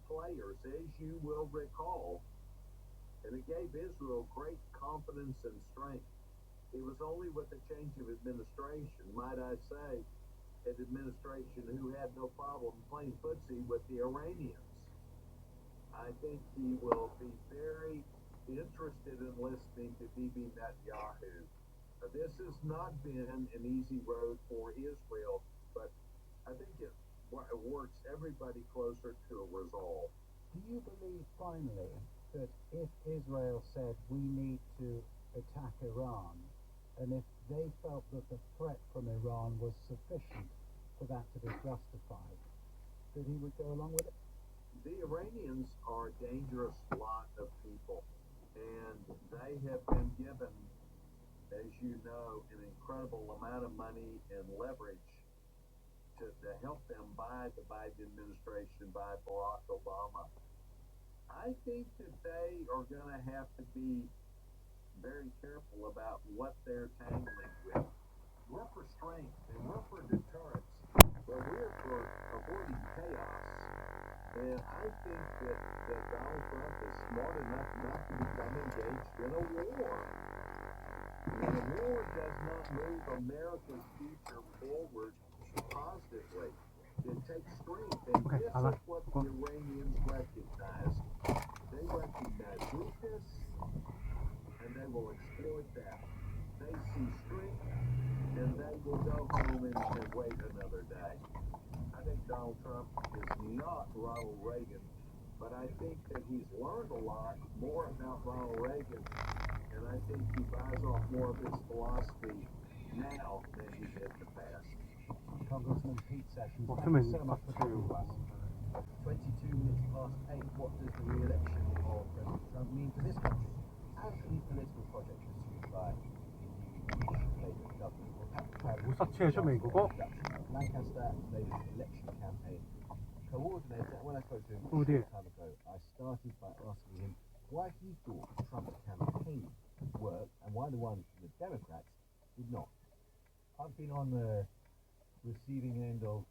players, as you will recall, and it gave Israel great confidence and strength. It was only with the change of administration, might I say, an administration who had no problem playing footsie with the Iranians. I think he will be very interested in listening to Bibi Netanyahu. This has not been an easy road for Israel, but I think it works everybody closer to a resolve. Do you believe, finally, that if Israel said we need to attack Iran, and if they felt that the threat from Iran was sufficient for that to be justified, that he would go along with it? The Iranians are a dangerous lot of people, and they have been given, as you know, an incredible amount of money and leverage to help them by the Biden administration, by Barack Obama. I think that they are going to have to be very careful about what they're tangling with. We're for strength and we're for deterrence, but we're for avoiding chaos. And I think that Donald Trump is smart enough not to become engaged in a war. And a war does not move America's future forward positively. It takes strength, and this is what the Iranians recognize. They recognize weakness, and they will exploit that. They see strength, and they will go home and wait another day. I think Donald Trump is not Ronald Reagan, but I think that he's learned a lot more about Ronald Reagan, and I think he buys off more of his philosophy now than he did in the past. Congressman Pete Sessions, thank you so much for talking to us. 22 minutes past 8, what does the re-election of President Trump mean for this country and for the political project pursued by the new Labour government? We'll have Lancaster Labour's election campaign coordinator. When I spoke to him a short time ago, I started by asking him why he thought Trump's campaign worked and why the one from the Democrats did not. I've been on the receiving end of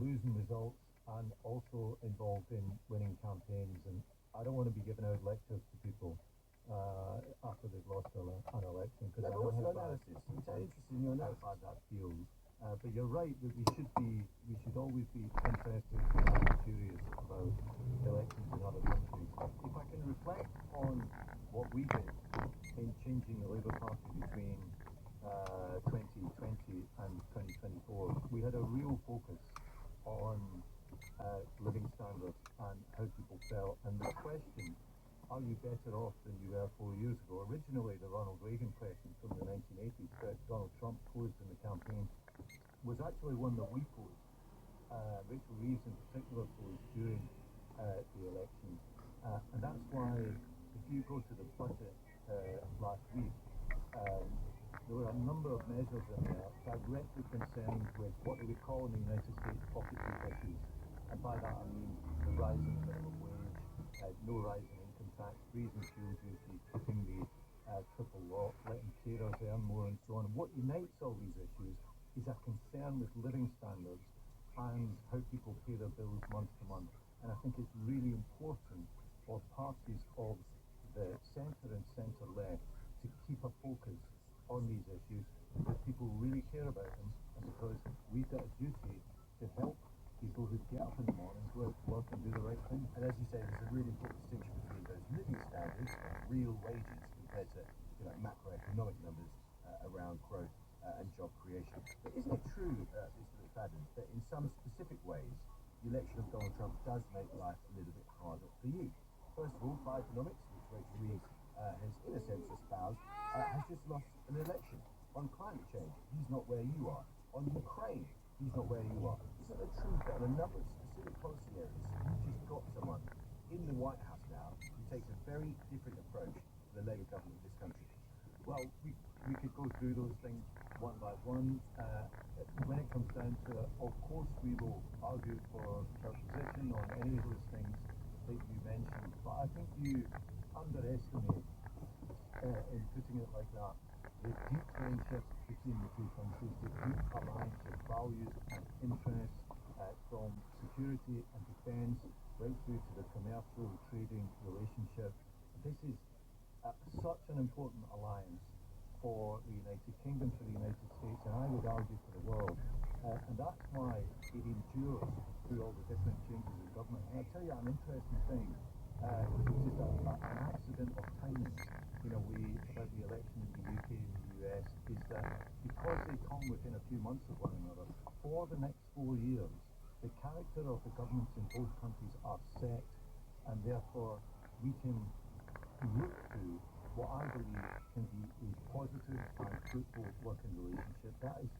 losing results and also involved in winning campaigns, and I don't want to be giving out lectures to people after they've lost an election, because I know how bad that feels. But you're right that we should always be interested and curious about elections in other countries. If I can reflect on what we did in changing the Labour Party between 2020 and 2024, we had a real focus on living standards and how people felt. And the question, are you better off than you were 4 years ago? Originally, the Ronald Reagan question from the 1980s that Donald Trump posed in the campaign was actually one that we posed. Rachel Reeves in particular posed during the election. And that's why, if you go to the budget last week, there were a number of measures in there directly concerned with what they would call in the United States pocketbook issues. And by that I mean the rise in the minimum wage, no rise in income tax, freezing fuel duty, keeping the triple lock, letting carers earn more, and so on. What unites all these issues is a concern with living standards and how people pay their bills month to month. And I think it's really important for parties of the centre and centre-left to keep a focus on these issues, because people really care about them, and because we've got a duty to help people who get up in the morning, go out to work and do the right thing. And as you say, there's a really important distinction between those living standards and real wages compared to macroeconomic numbers around growth and job creation. But isn't it true, Mr. McFadden, that in some specific ways the election of Donald Trump does make life a little bit harder for you? First of all, Bidenomics, which Rachel Reeves has in a sense espoused, has just lost an election. On climate change, he's not where you are. On Ukraine, he's not where you are. Isn't it true that in a number of specific policy areas, you've just got someone in the White House now who takes a very different approach to the Labour government of this country? Well, we could go through those things one by one. When it comes down to it, of course we will argue for our position on any of those things that you mentioned. But I think you underestimate, in putting it like that, the deep friendships between the two countries, the deep alliance of values and interests, from security and defence right through to the commercial trading relationship. This is such an important alliance for the United Kingdom, for the United States, and I would argue for the world. And that's why it endures through all the different changes in government. And I'll tell you an interesting thing, which is an accident of timing, about the election in the UK and the US, is that because they come within a few months of one another, for the next 4 years, the character of the governments in both countries are set, and therefore we can look to what I believe can be a positive and fruitful working relationship. That is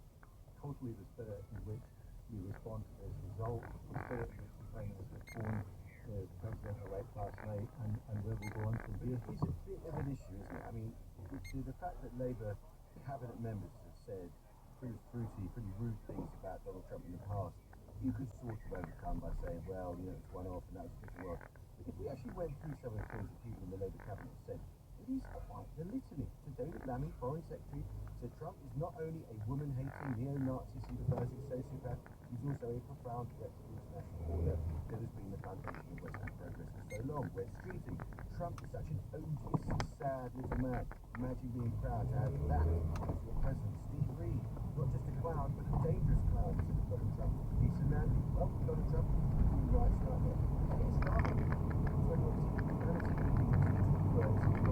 totally the spirit in which we respond to this result, the spirit in which the Prime Minister phoned the President-elect last night, and where we go on from here. It's a bit of an issue, isn't it? I mean, the fact that Labour cabinet members have said pretty fruity, pretty rude things about Donald Trump in the past, you could sort of overcome by saying, well, it's one off and that was just work. But if we actually went through some of the things that people in the Labour cabinet said, it is quite the litany. To David Lammy, Foreign Secretary, said Trump is not only a woman-hating, neo-Nazi, sympathising sociopath, he's also a profound threat to the international order that has been the foundation of Western progress for so long. We're streeting. Trump is such an odious, sad little man. Imagine being proud to have that as your president. Steve Reed, not just a clown, but a dangerous clown, said of Donald Trump. Lisa Nandy, well, Donald Trump, human rights nightmare. And it's starting. It's when you're seeing humanity being used words.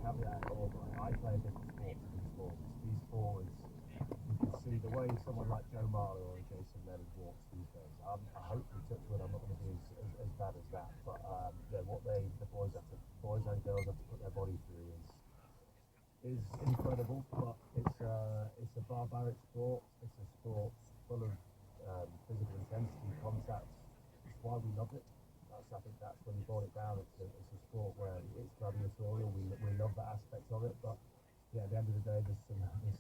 caveat, or I play a different sport to these forwards. These forwards, you can see the way someone like Joe Marley or Jason Leonard walks these days. I hopefully touch wood, I'm not going to be as bad as that. But yeah, what the boys and girls have to put their body through is incredible. But it's a barbaric sport. It's a sport full of physical intensity, contact. It's why we love it. I think that's when you boil it down. It's a sport where it's gladiatorial. We love that aspect of it, but yeah, at the end of the day, there's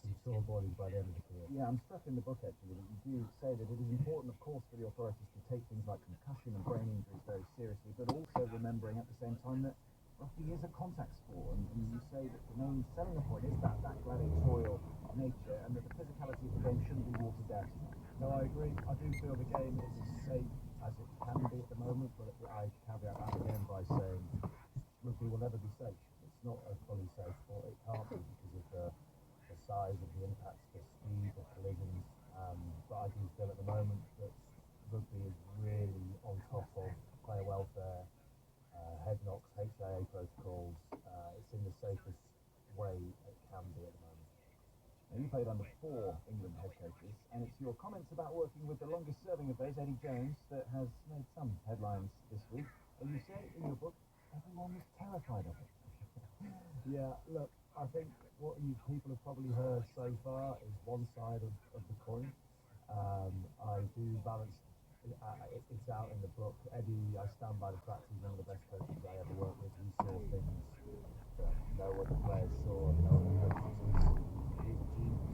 some sore bodies by the end of the career. Yeah, I'm struck in the book actually that you do say that it is important, of course, for the authorities to take things like concussion and brain injuries very seriously, but also remembering at the same time that rugby is a contact sport, and you say that the main selling point is that gladiatorial nature, and that the physicality of the game shouldn't be watered down too much. No, I agree. I do feel the game is as safe as it can be at the moment, but I caveat that again by saying rugby will never be safe. It's not a fully safe sport. It can't be because of the size of the impacts, the speed, the collisions. But I do feel at the moment that rugby is really on top of player welfare, head knocks, HIA protocols. It's in the safest way it can be at the moment. Now, you played under 4 England head coaches, and it's your comments about working with the longest serving of those, Eddie Jones, that has made some headlines this week. And you say in your book, everyone was terrified of it. Yeah, look, I think what you people have probably heard so far is one side of the coin. I do balance it's out in the book. Eddie, I stand by the fact he's one of the best coaches I ever worked with. He saw things that no other players saw, no other coaches. He's a genius.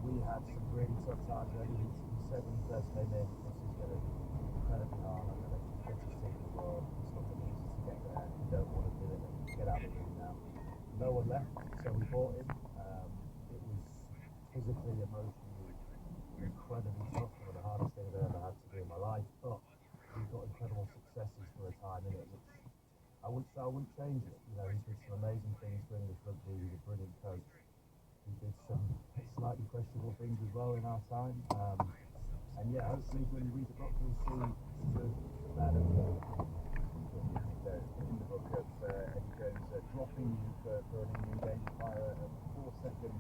We had some really tough times. Eddie, he said when he first came in, this is going to be incredibly hard. I'm going to make the fittest team in the world. It's not going to be easy to get there. You don't want to do it. Get out of the room now. No one left, so we bought him. It was physically, emotionally, incredibly tough. One of the hardest things I ever had to do in my life. But we got incredible successes for a time in it, which I wouldn't change it. You know, he did some amazing things for English rugby. He's a brilliant coach. He did some slightly questionable things as well in our time. And yeah, hopefully when you read the book, you'll see good, bad, and good. In the book of Eddie Jones dropping you for an England game via a 4-second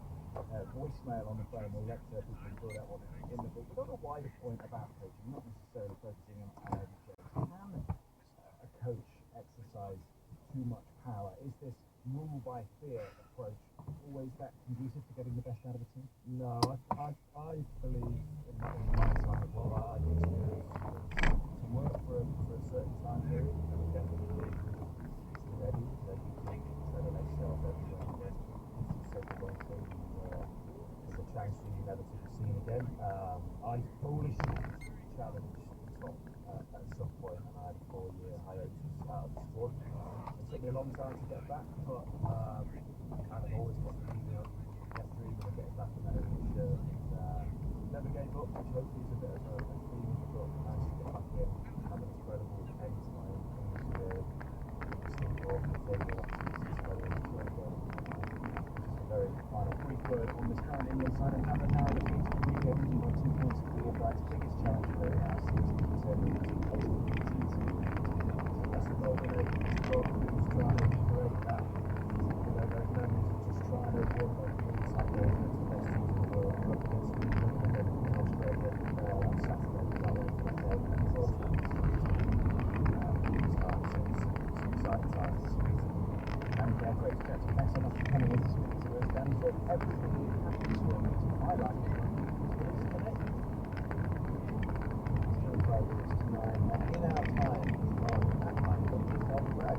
voicemail on the phone. We'll let people enjoy that one in the book. But on a wider point about coaching, not necessarily focusing on Eddie Jones, can a coach exercise too much power? Is this rule by fear approach always that conducive to getting the best out of a team? No, I believe in my time of what I experience to work for a certain time period and get ready, so you can set an Excel everywhere and then if you set the wrong thing, there's a chance for you never to be seen again. I foolishly challenged Tom at some point, and I had a 4-year hiatus out of the squad. It took me a long time to get back, but kind of always kept dreaming of getting back in that English shirt. Never gave up, which hopefully is a bit of a theme of the book. Managed to get back in, have an incredible end to my English career. Still involved in further activities, whether it's football. Just a very final Brief word on this current England side, and Canada now looking to the weekend, you got 2 points for the All Blacks. Biggest challenge for our season to determine That's the golden age. It's the golden age. Just trying to create that. You know, those memories of just trying to win those leagues like those against the best teams in the world. I'm up against England in Australia on Saturday. That way for the game. It's all some exciting times. And great to chat to you. Thanks so much for coming in to speak to us, Danny. So everything happens for me to highlight it. Still 5 minutes to 9, and in our time, on that time, please help Brad.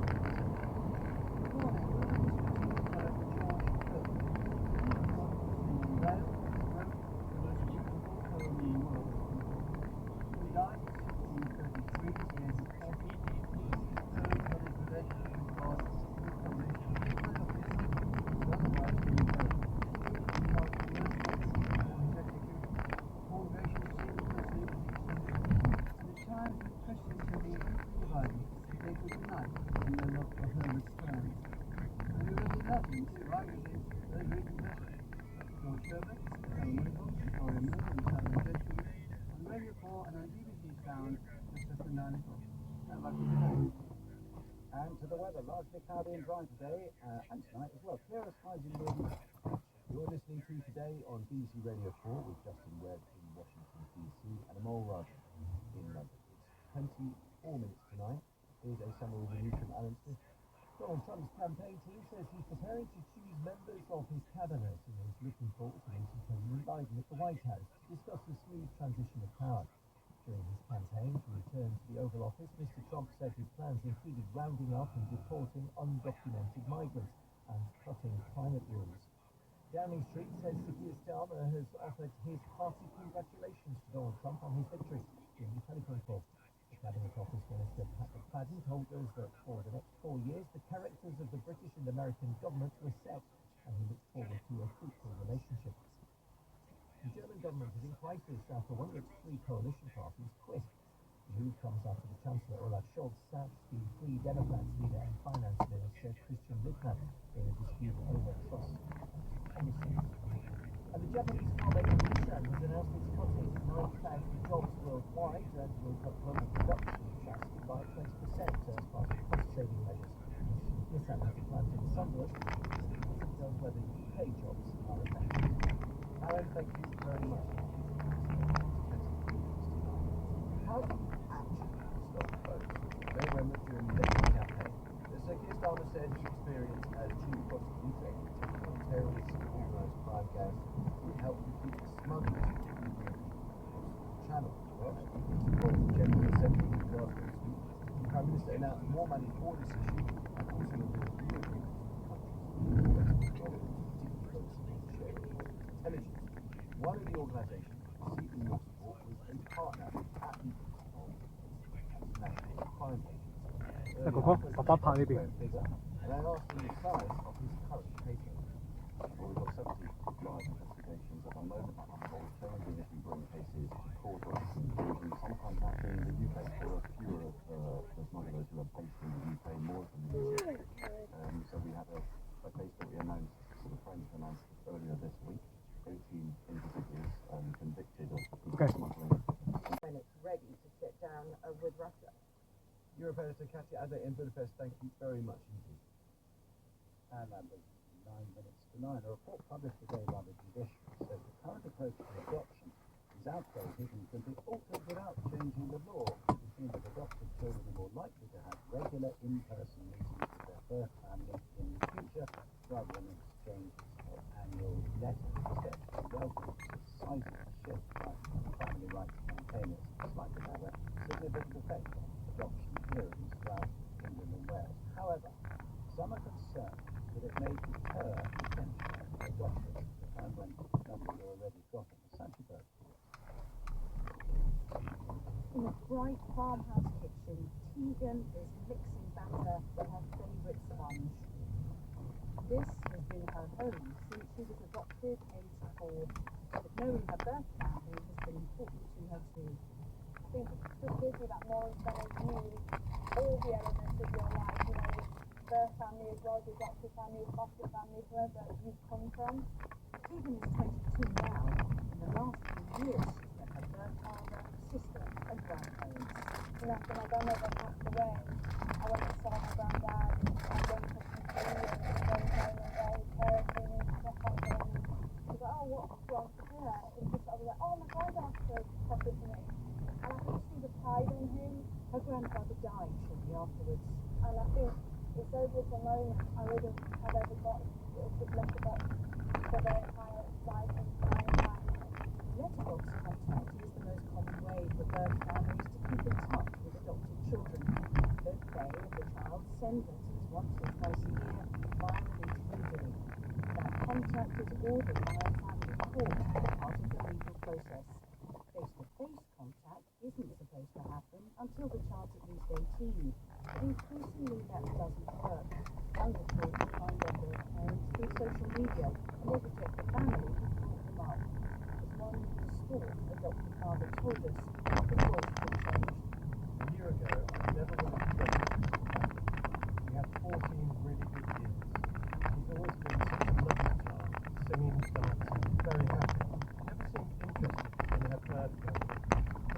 And to the weather, largely cloudy and dry today, and tonight as well. Clearer skies in Northern. You're listening to Today on BBC Radio 4 with Justin Webb in Washington, DC, and Amol Raja in London. It's 24 minutes to 9. Here's a summary of the news from Alan Smith. Donald Trump's campaign team says he's preparing to choose members of his cabinet and is looking forward to meeting President Biden at the White House to discuss the smooth transition of power. During his campaign to return to the Oval Office, Mr. Trump said his plans included rounding up and deporting undocumented migrants and cutting climate rules. Downing Street says Sir Keir Starmer has offered his hearty congratulations to Donald Trump on his victory during the telephone call. The Cabinet Office Minister Patrick Fadden told us that for the next 4 years, the characters of the British and American governments were set, and he looks forward to a fruitful relationship. The German government is in crisis after one of its three coalition parties quit. The move comes after the Chancellor Olaf Scholz sacked the Free Democrats leader and finance minister Christian Lindner in a dispute over trust policy. And the Japanese car maker Nissan has announced it's cutting 9,000 jobs worldwide and will cut global production of chassis by 20% as part of cost-saving measures. Nissan has a plant in Sunderland, and tells whether UK jobs are affected. Aaron, thank you very much. How do you actually stop votes? November during the election campaign, Sir Keir Starmer said his experience as chief prosecutor on terrorist and organised crime gangs would help defeat smugglers across the channel. Well, before the General Assembly in Glasgow this week, the Prime Minister announced more money for this issue and also revealed new agreements with countries intelligence. One of the organisations receiving your support was a partner at the National Crime Agency. Figure, and I asked him the size of his current caseload. Well, we've got 70 live investigations at the moment. We're changing if we bring cases to court. Sometimes happening in the UK, there are fewer of the smugglers who are based in the UK, more of them in the UK. So we have a case that we announced, the French announced earlier this week. 18 individuals convicted of smuggling. When it's ready to sit down with Russia. Europe editor Katya Adler in Budapest, thank you very much indeed. And Lambert, 9 minutes to 9. A report published today by the judiciary says the current approach to adoption is outdated and can be altered without changing the law. It means that adopted children are more likely to have regular in-person meetings with their birth family in the future rather than exchanges of annual letters. Instead, the welcome to a seismic shift by family rights campaigners, slightly however, significant effect on adoption hearings throughout England and Wales. However, some are concerned that it may deter potential adopters at a time when numbers are already dropping. Santi Bird. In a bright farmhouse kitchen, Tegan is mixing batter for her favourite sponge. This has been her home since she was adopted aged 4, but knowing her birth family has been important to her too. I think it just gives you that knowledge that you all the elements of your life, birth family as well as your adopted family, foster family, wherever you've come from. Tegan is 22 now. In the last few years, she's met her birth father, sister, and grandparents. After my grandmother passed away, I went and saw my granddad and I went to some tea and went home and all his parenting and stuff like that. And she was like, oh, what's wrong with her? And just I was like, oh, my granddad passed to me. And I could see the pride in him. Her grandfather died shortly afterwards. And I think if there was a moment I would have ever got just left about for their entire life and time. Letterbox contact is the most common way for birth families to keep in touch with adopted children. Both they and the child send letters once or twice a year via an intermediary. That contact is ordered by a family court as part of the legal process. Face-to-face contact isn't supposed to happen until the child's at least 18, but increasingly that doesn't work. Younger children find their birth parents through social media and they reject the family who brought them up. As one distraught adopted father told us, the world will change. A year ago, I never would have expected this to happen. We had 14 really good years. He's always been such a lovely child, singing, dancing, very happy. Never seemed interested in her birth family.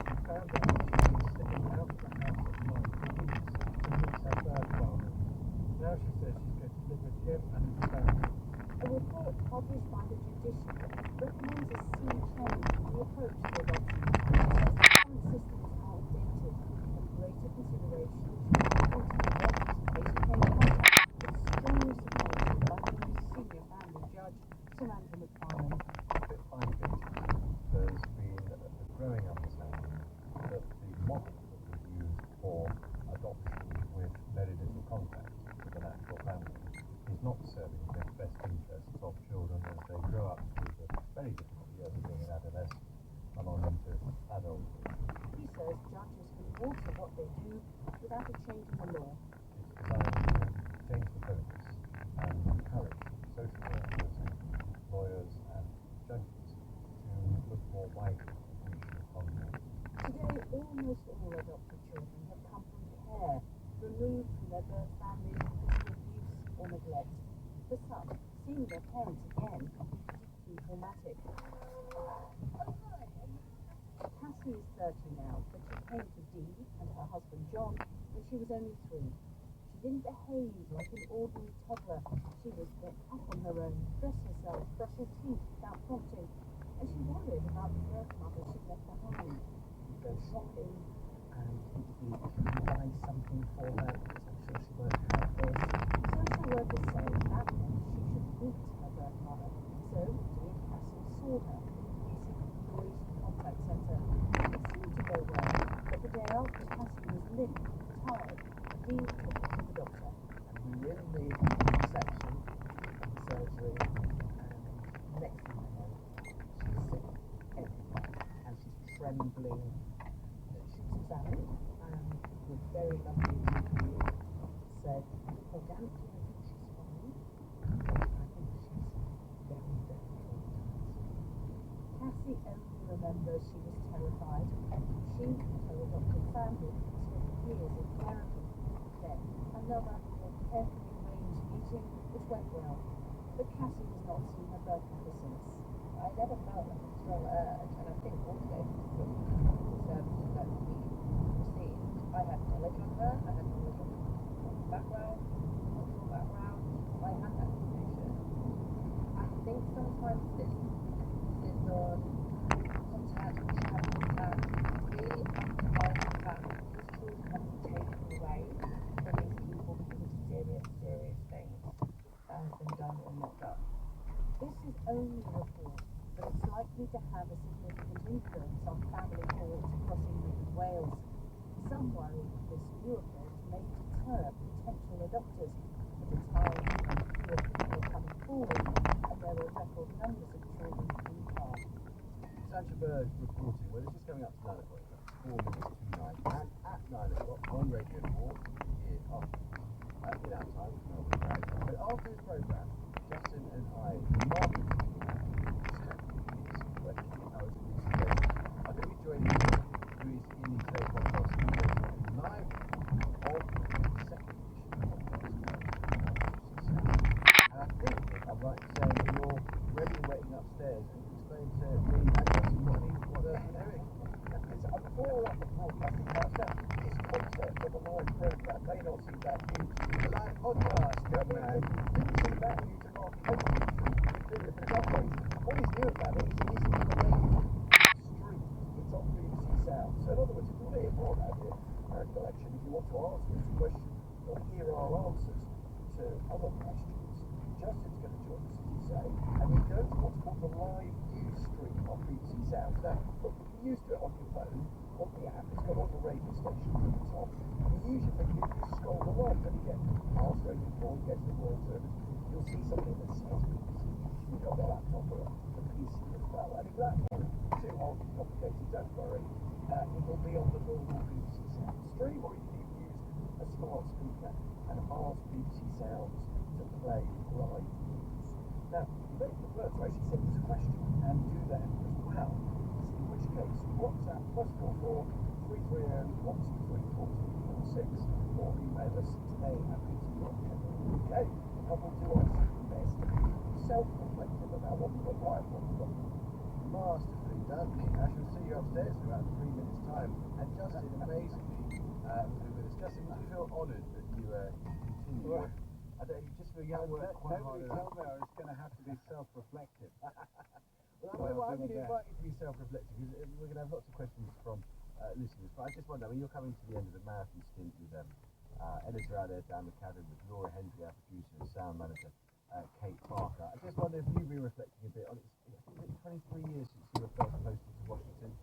We found out she'd been slipping out of the house at night for weeks to meet her birth father. Jeff understands. A report published by the judiciary recommends a sea change in the approach to adoption. It says the current systems are outdated and greater consideration should be given to the adopted case came in contact with strongly supported by the most senior family judge, Samantha McFarlane. Bit fine-tuned. There's been a growing understanding that the model that was used for adoption with very little contact with an actual family is not serving the best interests of children as they grow up through the very difficult years of being an adolescent and on into adulthood. He says judges can alter what they do without a change in the law. It's designed to change the focus and encourage social workers, lawyers and judges to look more widely at the issue of contact. Today, almost all adopted children have come from care removed from their birth families because of abuse or neglect. For some, seeing their parents again can be deeply traumatic. Cassie is 30 now, but she came to Dee and her husband John when she was only 3. She didn't behave like an ordinary toddler. She would get up on her own, dress herself, brush her teeth without prompting, and she worried about the birth mother she'd left behind. Go shopping, and he'd buy something for her because I'm sure she won't have this. Social workers say that meant she should meet her birth mother. So Dee and Cassie saw her in the basic Noise Contact Centre. It seemed to go well, but the day after Cassie was limp and tired, Dee took her to the doctor. And we were in the reception of the surgery, and next thing I know, she's sick everywhere, and she's trembling. She was examined, and the very lovely GP said, organically, I think she's fine, but I think she's very, very traumatized. Cassie only remembers she was terrified. She and her adopted family spent years in therapy. Then another, more carefully arranged meeting, which went well. But Cassie has not seen her birth mother since. I never felt like a strong urge, and I think also from the services that we received, I had knowledge of her, I had knowledge of her background, cultural background, I had that information. I think sometimes this is on contact, we should have contact, really undermine the fact that these children have been taken away from these people because of serious, serious things that have been done or not done. This is only a report, but it's likely to have a significant influence on family courts across England and Wales. Some worry this new approach may deter potential adopters at a time when fewer people are coming forward and there are record numbers of children in harm. Sacha Berg reporting, well, it's just coming up to 9 o'clock, it's 4 minutes to 9, and at 9 o'clock on Radio 4, here, in our time, but after this programme, Justin and I, Martin, I'm going to be joining you, who is in the Today podcast, who is live on the second edition of the podcast. And I think I'm right in saying that you're ready and waiting upstairs and explain to me and Justin what they're doing. I'm all up the broadcasting house. Now, this concept of a live programme may not seem that new to you. A live podcast, young man, didn't seem that new to Mark Cambridge. Doing it for decades. What is new about it is it isn't a radio stream. It's on BBC Sound. So in other words, if you want to hear more about it, our collection, if you want to ask us a question or hear our answers to other questions, Justin's going to join us, as you say, and he goes to what's called the live news stream on BBC Sound. Now, look, you can use it on your phone, on the app, it's got all the radio stations at the top. You use your finger, you just scroll along, and you get past Radio 4, you get to the Royal Service, you'll see something that says BBC. You've got the laptop or the PC as well, and if that's not too hard and complicated, don't worry, it will be on the normal BBC Sound stream, or you can even use a smart speaker and ask BBC Sounds to play live news. Now, you may prefer to actually send us a question and do that as well. In which case, WhatsApp +44 330 163 4346 or email us today@bt.co.uk, and we'll do our best to be self-reflective about what we look like, what we look like. Masterfully done, Nick. I shall see you upstairs in about 3 minutes' time. And Justin, amazingly, with us. Justin, would you feel honoured that you continue I don't, just for young work quite hard Nobody enough. told me I was going to have to be self-reflective. Well, I'm going to invite you to be self-reflective because we're going to have lots of questions from listeners. But I just wonder, I mean, you're coming to the end of the marathon stint with editor out there, Dan McCadden, with Laura Hendry, our producer and sound manager, Kate Parker. I just wonder if you've been reflecting a bit on it's 23 years since you were first posted to Washington,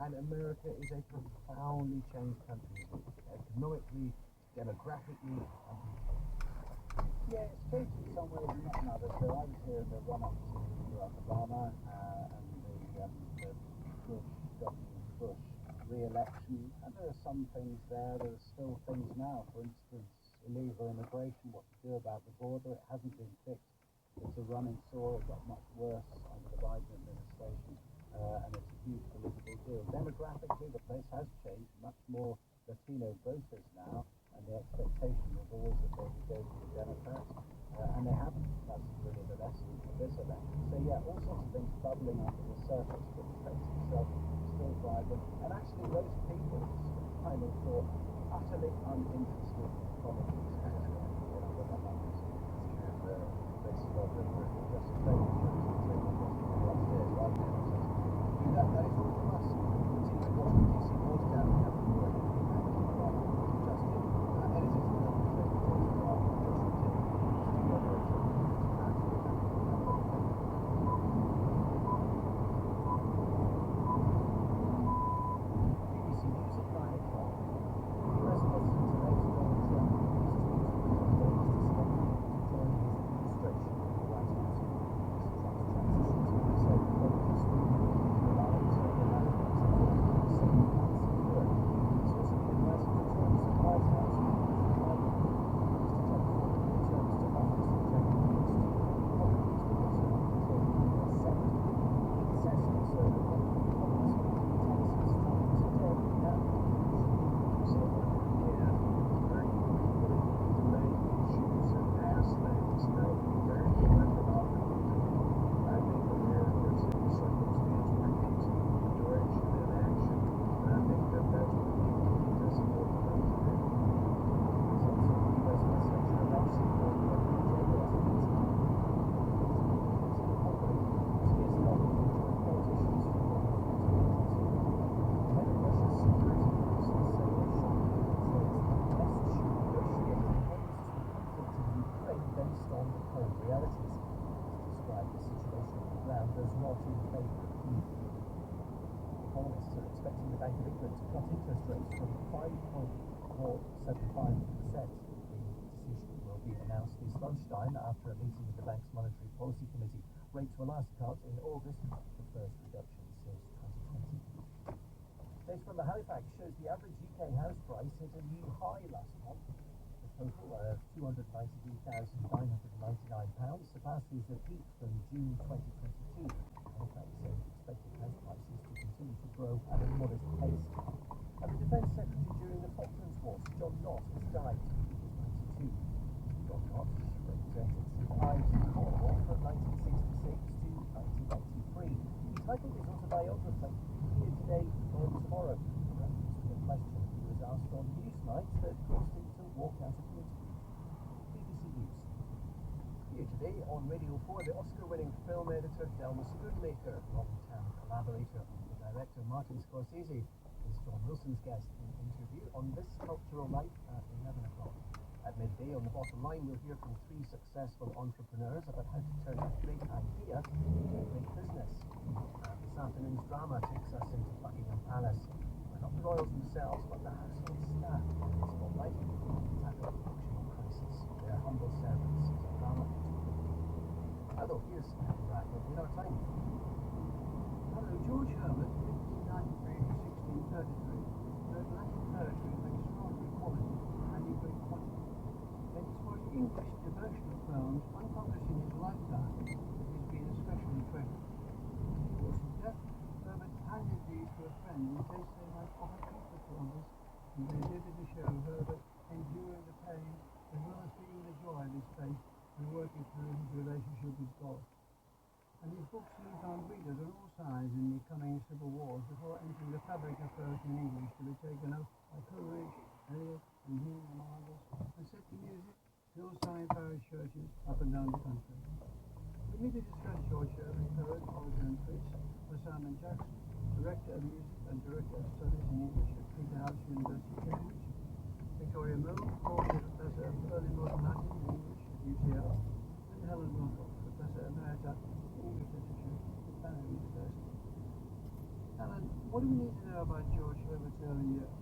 and America is a profoundly changed country, economically, demographically, and Yeah, it's changed in some ways and not in others. So I was here in the run-up to Obama and the Bush re-election, and there are some things there. There are still things now. For instance, illegal immigration, what to do about the border. It hasn't been fixed. It's a running sore. It got much worse under the Biden administration, and it's a huge political deal. Demographically, the place has changed. Much more Latino voters now, and the expectation was always that they would go to the Democrats, and they haven't. That's really the lesson of this election. So yeah, all sorts of things bubbling under the surface, but the place itself still vibrant. And actually, those people kind of thought utterly uninterested in politics. What that matters is they stop and just play the upstairs right now. That is all from us. Continue watching DC News down in California. After a meeting with the bank's monetary policy committee, rates were last cut in August, the first reduction since 2020. Data from Halifax shows the average UK house price hit a new high last month. The total of £293,999 surpasses the peak from June 2022. Halifax says expected house prices to continue to grow at a modest pace. And the Defence Secretary during the Falklands War, John Knott, has died. He was 92. John Knott represented St Ives in Cornwall from 1966 to 1993. He titled his autobiography Here Today, Gone Tomorrow, in reference to the question he was asked on Newsnight that caused him to walk out of the interview. BBC News. Here today on Radio 4, the Oscar-winning film editor Delma Schoonmaker, long-term collaborator of the director Martin Scorsese, is John Wilson's guest in an interview on This Cultural Life at 11 o'clock. At midday, on the bottom line, we'll hear from 3 successful entrepreneurs about how to turn a great idea into a great business. This afternoon's drama takes us into Buckingham Palace, where not the royals themselves, but the household staff in the spotlight tackle the emotional crisis. Their humble servants is a drama. Hello, here's Andy Radcliffe in our time. Hello, George Herbert, 1593 to 1633, wrote Latin poetry of extraordinary quality and in great quantity. Yet as for his English devotional poems, unpublished in his lifetime, it has been especially treasured. Towards his death, Herbert handed these to a friend in case they might offer comfort to others, and they endeavoured to show Herbert enduring the pain as well as feeling the joy of his faith and working through his relationship with God. And his books leave on readers on all sides in the coming civil wars before entering the fabric of poetry in English to be taken up by Coleridge, Eliot, and Hume and others, and set to music hillside parish churches up and down the country. We need to discuss George Sherman, poet, orator and priest, with Simon Jackson, Director of Music and Director of Studies in English at Peterhouse University, Cambridge, Victoria Mill, formerly Professor of Early Modern Latin and English at UCL, and Helen Wilcox, Professor Emerita of English Literature at Barrow University. Helen, what do we need to know about George Herbert's early years?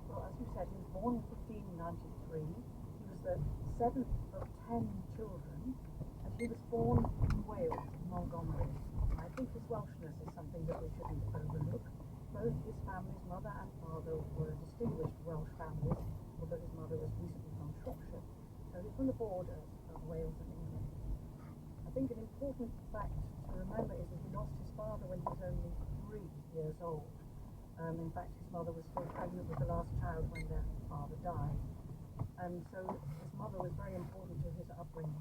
Well, as you said, he was born in 1593. He was the seventh of 10 children, and he was born in Wales, in Montgomery. I think his Welshness is something that we shouldn't overlook. Both his families, mother and father, were distinguished Welsh families, although his mother was recently from Shropshire. So he's from the border of Wales and England. I think an important fact to remember is that he lost his father when he was only 3 years old. In fact, his mother was still pregnant with the last child when their father died. And so his mother was very important to his upbringing.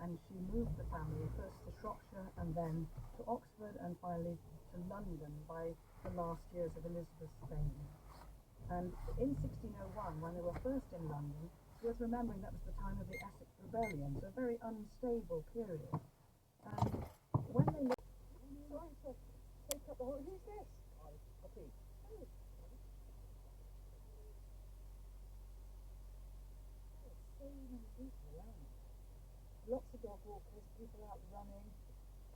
And she moved the family first to Shropshire and then to Oxford and finally to London by the last years of Elizabeth's reign. And in 1601, when they were first in London, it's worth remembering that was the time of the Essex Rebellion, so a very unstable period. And when they looked... Sorry to take up the whole... Who's this? Poppy. Oh. So many people around. Lots of dog walkers, people out running.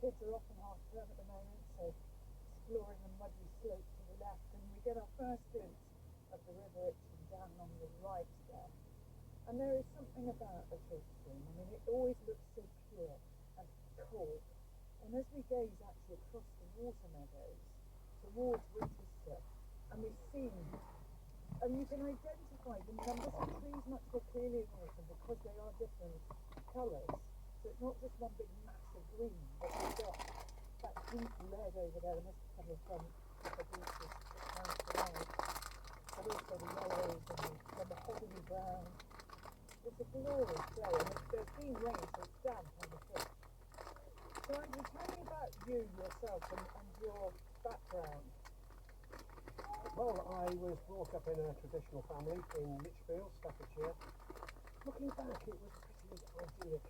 Kids are often half term at the moment, so exploring the muddy slope to the left, and we get our first glimpse of the River Itchen down on the right there. And there is something about a chalk stream. I mean, it always looks so pure and cold. And as we gaze actually across the water meadows towards Winchester, and we've seen, and you can identify the numbers of trees much more clearly in autumn because they are different colours. So it's not just one big mass of green, but we've got that deep red over there. There must be coming from the beaches that counts the light. But also the yellows and the mahogany brown. It's a glorious day, and there's been rain, so it's damp on the foot. So Andrew, tell me about you yourself and your background. Well, I was brought up in a traditional family in Lichfield, Staffordshire. Looking back, it was a pretty idyllic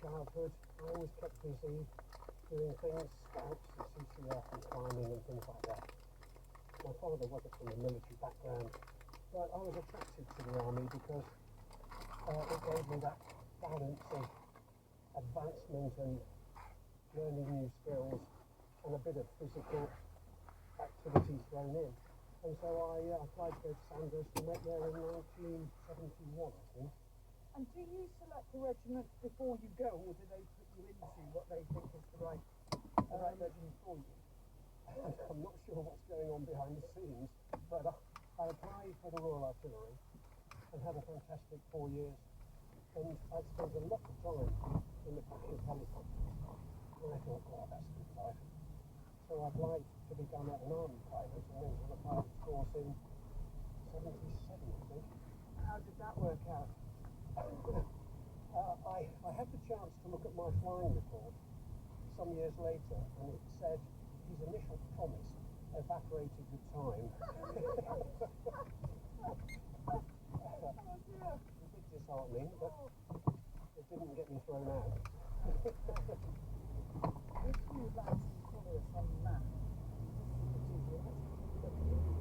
childhood. I always kept busy doing things, scouts and CCF and climbing and things like that. My father wasn't from a military background, but I was attracted to the army because it gave me that balance of advancement and learning new skills and a bit of physical activity thrown in. And so I applied to go to Sandhurst and went there in 1971, I think. And do you select a regiment before you go, or do they put you into what they think is the right regiment for you? I'm not sure what's going on behind the scenes, but I applied for the Royal Artillery and had a fantastic 4 years. And I spent a lot of time in the back of helicopters. And I thought, wow, that's a good life. So I applied to become an army pilot and went to the pilot's course in 77, I think. How did that work out? I had the chance to look at my flying record some years later, and it said his initial promise evaporated with time. A bit disheartening, but it didn't get me thrown out. If you would like to follow us on the map,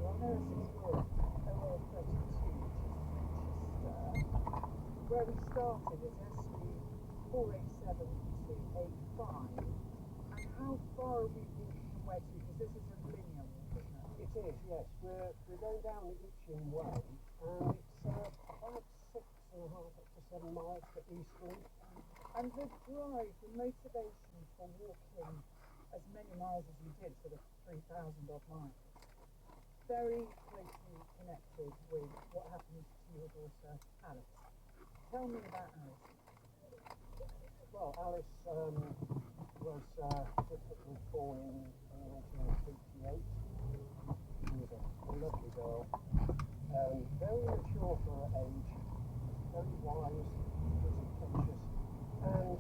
on there is OL 32, where we started is SU 487285. And how far are we walking from where to? Because this is a linear walk, isn't it? It is, yes. We're going down the Itchen Way, and it's about 6.5 up to 7 miles to Eastleigh. And the drive, the motivation for walking as many miles as you did, sort of 3,000 odd miles, very closely connected with what happened to your daughter Alice. Tell me about Alice. Well, Alice was born in 1988. She was a lovely girl, very mature for her age, very wise, educated, and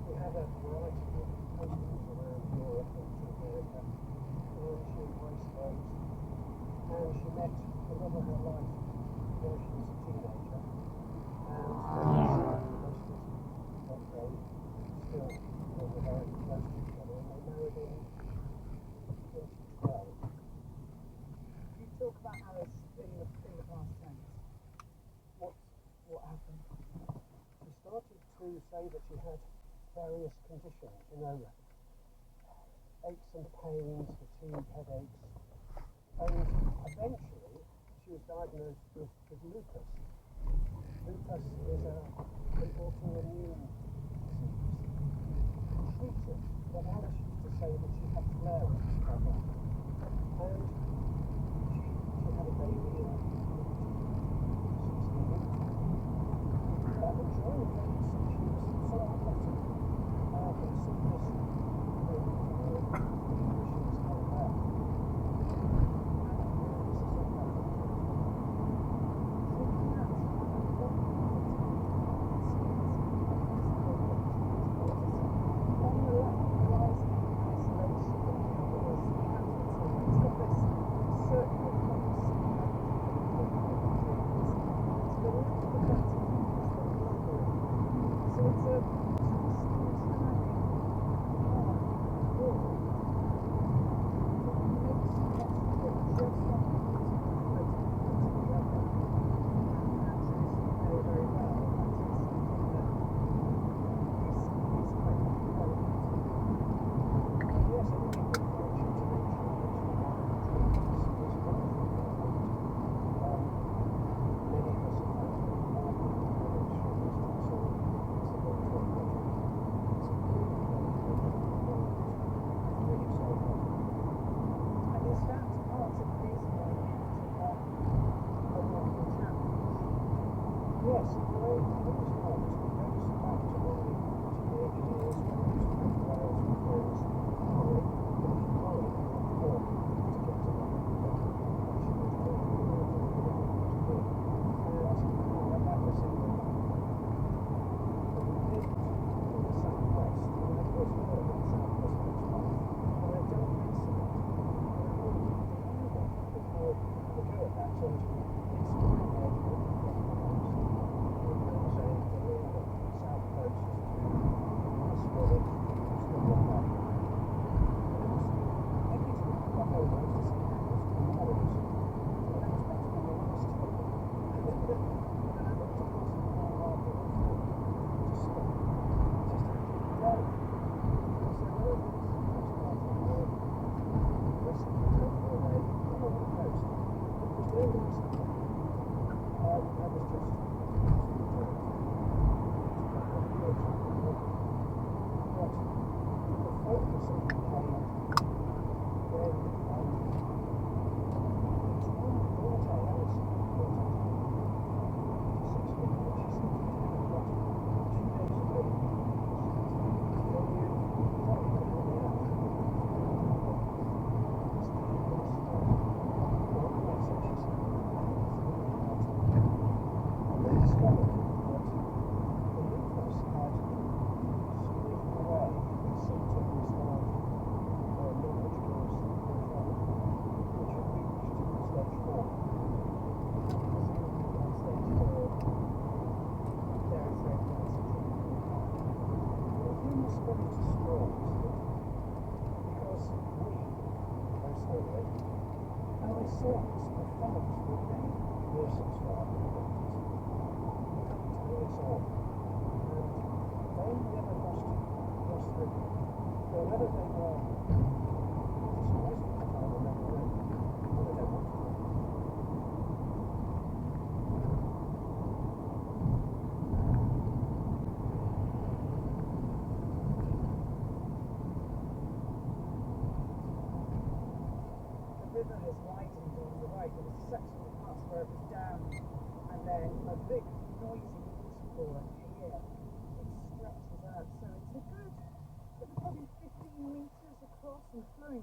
we had a variety of postings around Europe and to America, and she embraced those, and she met the love of her life when she was a teenager, say that she had various conditions, you know, aches and pains, fatigue, headaches, and eventually she was diagnosed with lupus. Lupus is an autoimmune disease. Treated, but Alice used to say that she had flare-ups of that. And she had a baby in 16. But during the pregnancy she was somewhat better. But as soon as the conditions came back,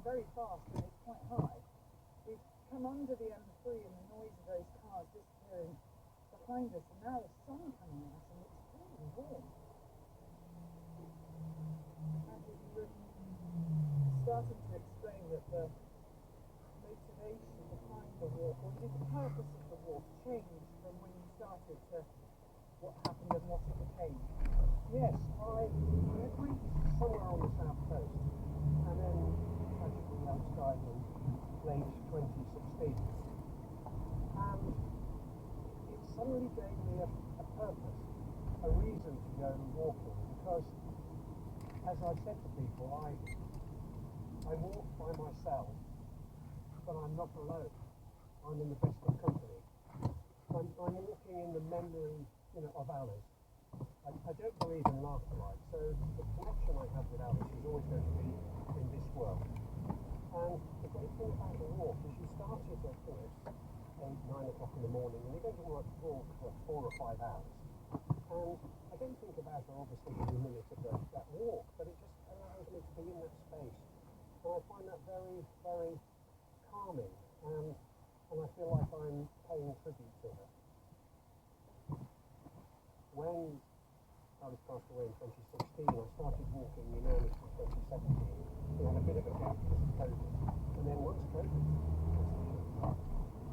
very fast and it's quite high. We've come under the M3 and the noise of those cars disappearing behind us, and now the sun coming out and it's really warm. And we were starting to explain that the motivation behind the walk, or the purpose of the walk, changed from when you started to what happened and what it became. Yes, I reached somewhere on the south coast, and then tragically I was diagnosed late 2016. And it suddenly gave me a purpose, a reason to go walking because, as I've said to people, I walk by myself, but I'm not alone. I'm in the best of company. I'm walking in the memory, of Alice. I don't believe in an afterlife, so the connection I have with Alice is always going to be in this world. And the great thing about the walk is you start it at 8, 9 o'clock in the morning, and you're going to walk for 4 or 5 hours. And I don't think about her obviously every minute of that walk, but it just allows me to be in that space. And I find that very, very calming, and I feel like I'm paying tribute to her. When Alice passed away in 2016, I started walking in earnest in 2017. We had a bit of a gap because of COVID. And then once COVID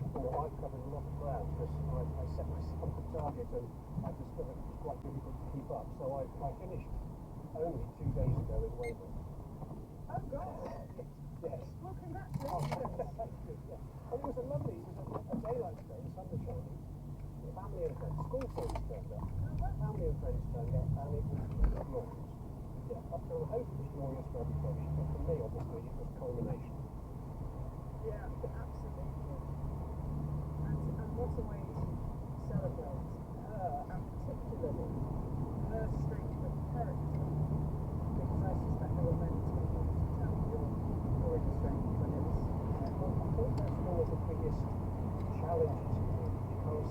I've covered a lot of ground because I set myself a target and I discovered it was quite difficult to keep up. So I finished only 2 days ago in Weymouth. Oh, God. Yes. Well, congratulations. Thank you. Yeah. And it was a day like today, the sun was shining. The family and friends, school friends turned up. Family and friends turned up, and it was glorious. Yeah, I hope it was glorious for everybody, but for me, obviously, it was a culmination. Yeah, absolutely. And what a way to celebrate her, and particularly her strength of character, because I suspect there were many people who tell your inner strength when it was. Well, I think that's one of the biggest challenges for me, because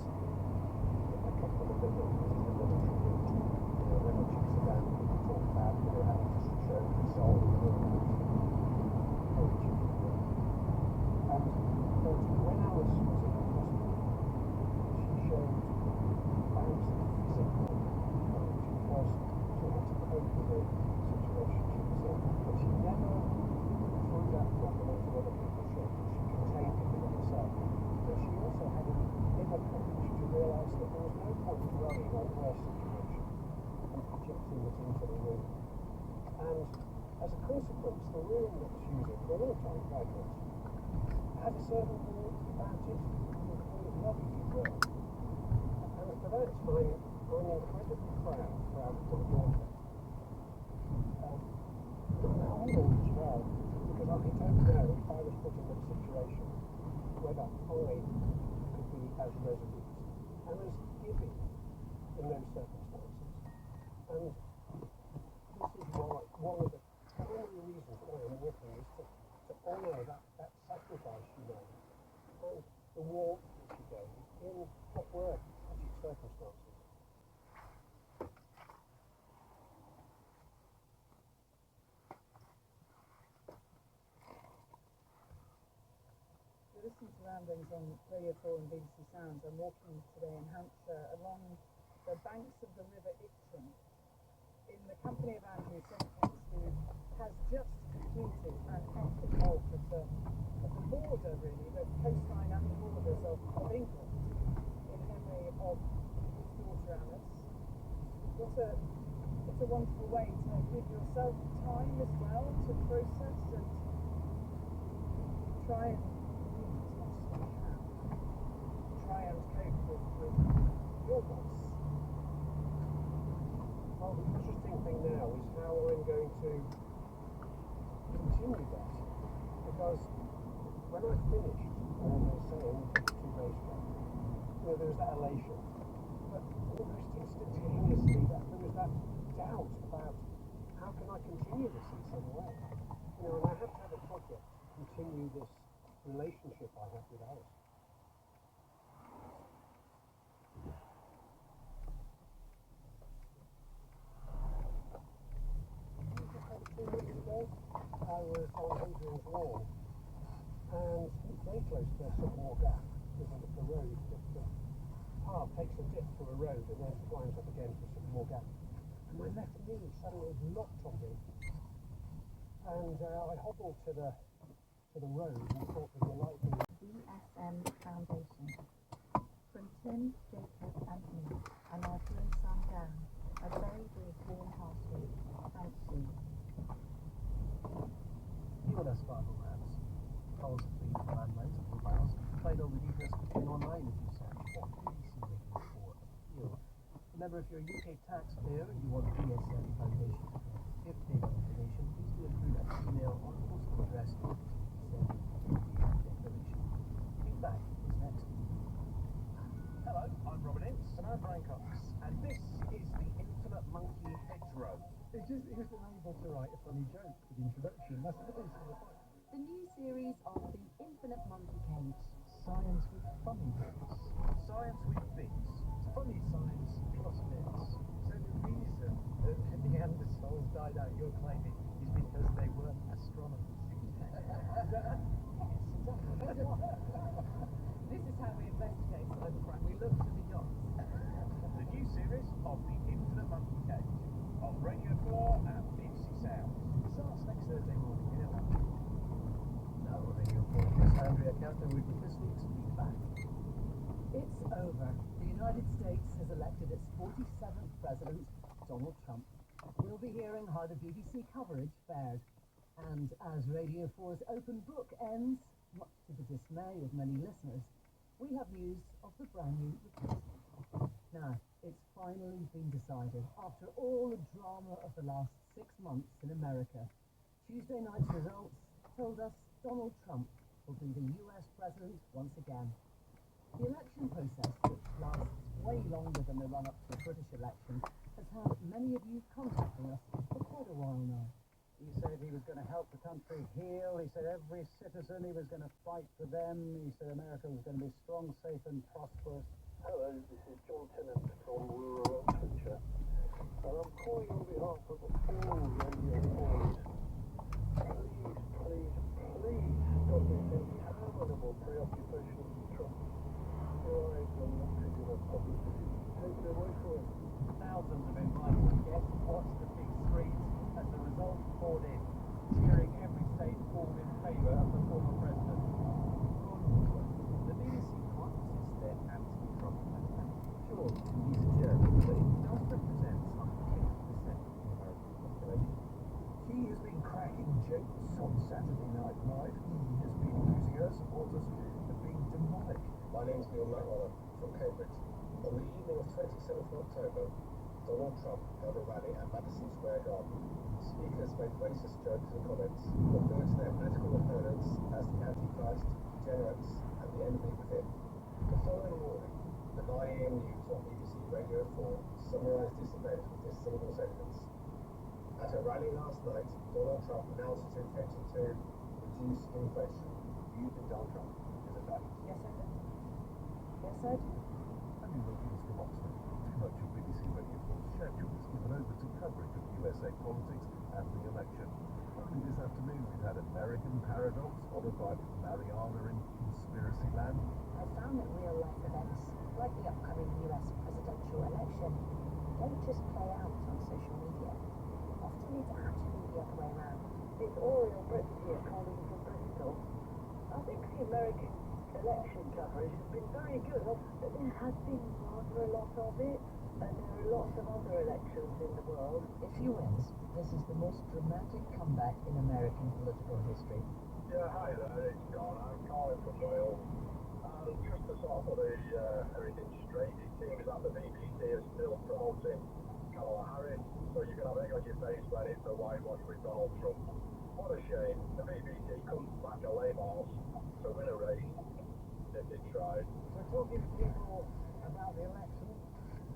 I come from a military community, when I chicks are down, people talk about, how to show resolve and all that courage and everything. And but when Alice was in the hospital, she showed bounds of physical courage because she had to cope with the situation she was in. But she never threw that problem onto other people's shoulders. She contained it within herself. But she also had an inner courage to realise that there was no point dwelling on her situation and projecting it into the room. And as a consequence, the room that she was in for a long time, 5 months, had a certain warmth about it, and call it lovely as well. And for that, I'm incredibly proud of my daughter. Humbled as well, because I don't know if I was put in that situation whether I could be as resolute and as giving in those circumstances. And this is why one of the primary reasons why I'm working is to honour that sacrifice she made and the warmth that she gave in what were tragic circumstances. You're listening to Ramblings on Radio 4 and BBC Sounds. I'm walking today in Hampshire along the banks of the River Itchen in the company of Andrew Simkins, who has just completed an epic walk of the border, really, the coastline and the borders of England in memory of his daughter Alice. It's a wonderful way to give yourself time as well to process and try and live as much as you can. Try and cope with your loss. Well, the interesting thing now is how I'm going to continue that, because when I finished, as I was saying 2 days ago, there was that elation, but almost instantaneously there was that doubt about how can I continue this in some way. And I have to have a project to continue this relationship I have with Alice. Just 2 weeks ago, I was on Hadrian's Wall, and very close to Sycamore Gap, because the road, the path takes a dip to a road and then climbs up again to Sycamore Gap. And my left knee suddenly locked on me, and I hobbled to the road and thought there was a light being. BSM Foundation. From Tim, Jacob and me, and our dear son Dan, a very dear warm hearted thank you. You and us Bible Labs. Calls have been for landlines and mobiles. Find all the details between online if you search what BBC Radio 4 appeal. Remember Remember, if you're a UK taxpayer and you want BSN Foundation to give payment information, please do include an email or postal address to send the declaration. Feedback is next. Hello, I'm Robin Ince. And I'm Brian Cox. And this is the Infinite Monkey Hedgerow. He was unable to write a funny joke for the introduction. That's the point. The new series of The Infinite Monkey Cage. Science with funny bits. Science with bits. Funny science plus bits. So the reason that Neanderthals died out, you're claiming, is because they weren't astronomers. This is how we investigate cybercrime. We look for the yachts. The new series of the Infinite Monkey Cage on Radio 4 and BBC Sound. It starts next Thursday morning, you know that. Now, Radio 4 Miss Andrea Captain with this week's feedback. It's over. The United States has elected its 47th president, Donald Trump. We'll be hearing how the BBC coverage fared. And as Radio 4's open book ends, much to the dismay of many listeners, we have news of the brand new replacement. Now, it's finally been decided. After all the drama of the last 6 months in America, Tuesday night's results told us Donald Trump will be the US president once again. The election process, which lasts way longer than the run-up to the British election, has had many of you contacting us for quite a while now. He said he was going to help the country heal. He said every citizen he was going to fight for them. He said America was going to be strong, safe and prosperous. Hello, this is John Tennant from rural Oxfordshire. And I'm calling on behalf of all Radio 4s. Please stop this interminable preoccupation with Trump. Thrives on oxygen of publicity. Take it away from him. Thousands of invited guests watched the big screens as the results poured in, cheering every state called in favour of the former president. The BBC practices their anti-Trump campaign. Sure, he's a jerk, but he Does represent some 50% of the American population. He has been cracking jokes on Saturday Night Live. He has been accusing her supporters of being demonic. My name's Neil Matwaller from Cambridge. On the evening of 27th of October, Donald Trump held a rally at Madison Square Garden. Speakers made racist jokes and comments, referred to their political opponents as the Antichrist, degenerates, and the enemy within. The following morning, the 9 AM news on BBC Radio 4 summarised this event with this single sentence. At a rally last night, Donald Trump announced his intention to reduce inflation. Do you think Donald Trump is a fact? Yes, I do. Yes, I do. I'm Neil Wilkins from Oxford. Tonight your BBC Radio 4's schedule is given over to coverage of USA politics and the election. Only this afternoon we've had American Paradox, followed by Mariana in Conspiracy Land. I found that real-life events, like the upcoming US presidential election, don't just play out on social media. Often it's actually the other way around. It's Oriel Brits here calling from Bristol. I think the American election coverage has been very good, but there has been rather a lot of it, and there are lots of other elections in the world. If he wins, this is the most dramatic comeback in American political history. Yeah, hi there, it's John. I'm calling from Wales. Just to sort of put everything straight, it seems that the BBC is still promoting Kamala Harris, so you can have egg on your face when it's a whitewash with Donald Trump. What a shame. The BBC comes back a lame horse to win a race if they tried. So talking to people about the election,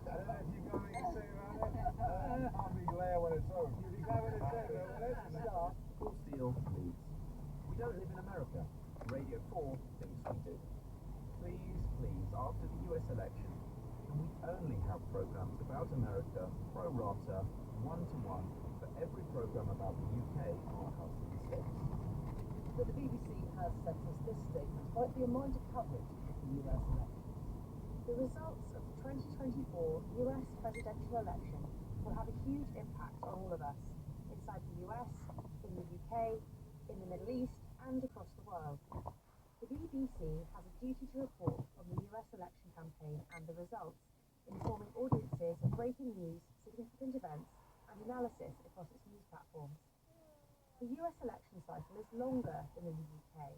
I don't know if you've got anything to say about it. I'll be glad when it's over. You'll be glad when it's over. Well, let's start. Full steel, please. We don't live in America. Radio 4 thinks we do. Please, after the US election, can we only have programs about America, pro rata, one-to-one, for every program about the UK broadcast in the States? But the BBC has sent us this statement about the amount of coverage of the US election. The results of the 2024 US presidential election will have a huge impact on all of us, inside the US, in the UK, in the Middle East, and across the world. The BBC has a duty to report on the US election campaign and the results, informing audiences of breaking news, significant events, and analysis across its news platforms. The US election cycle is longer than in the UK,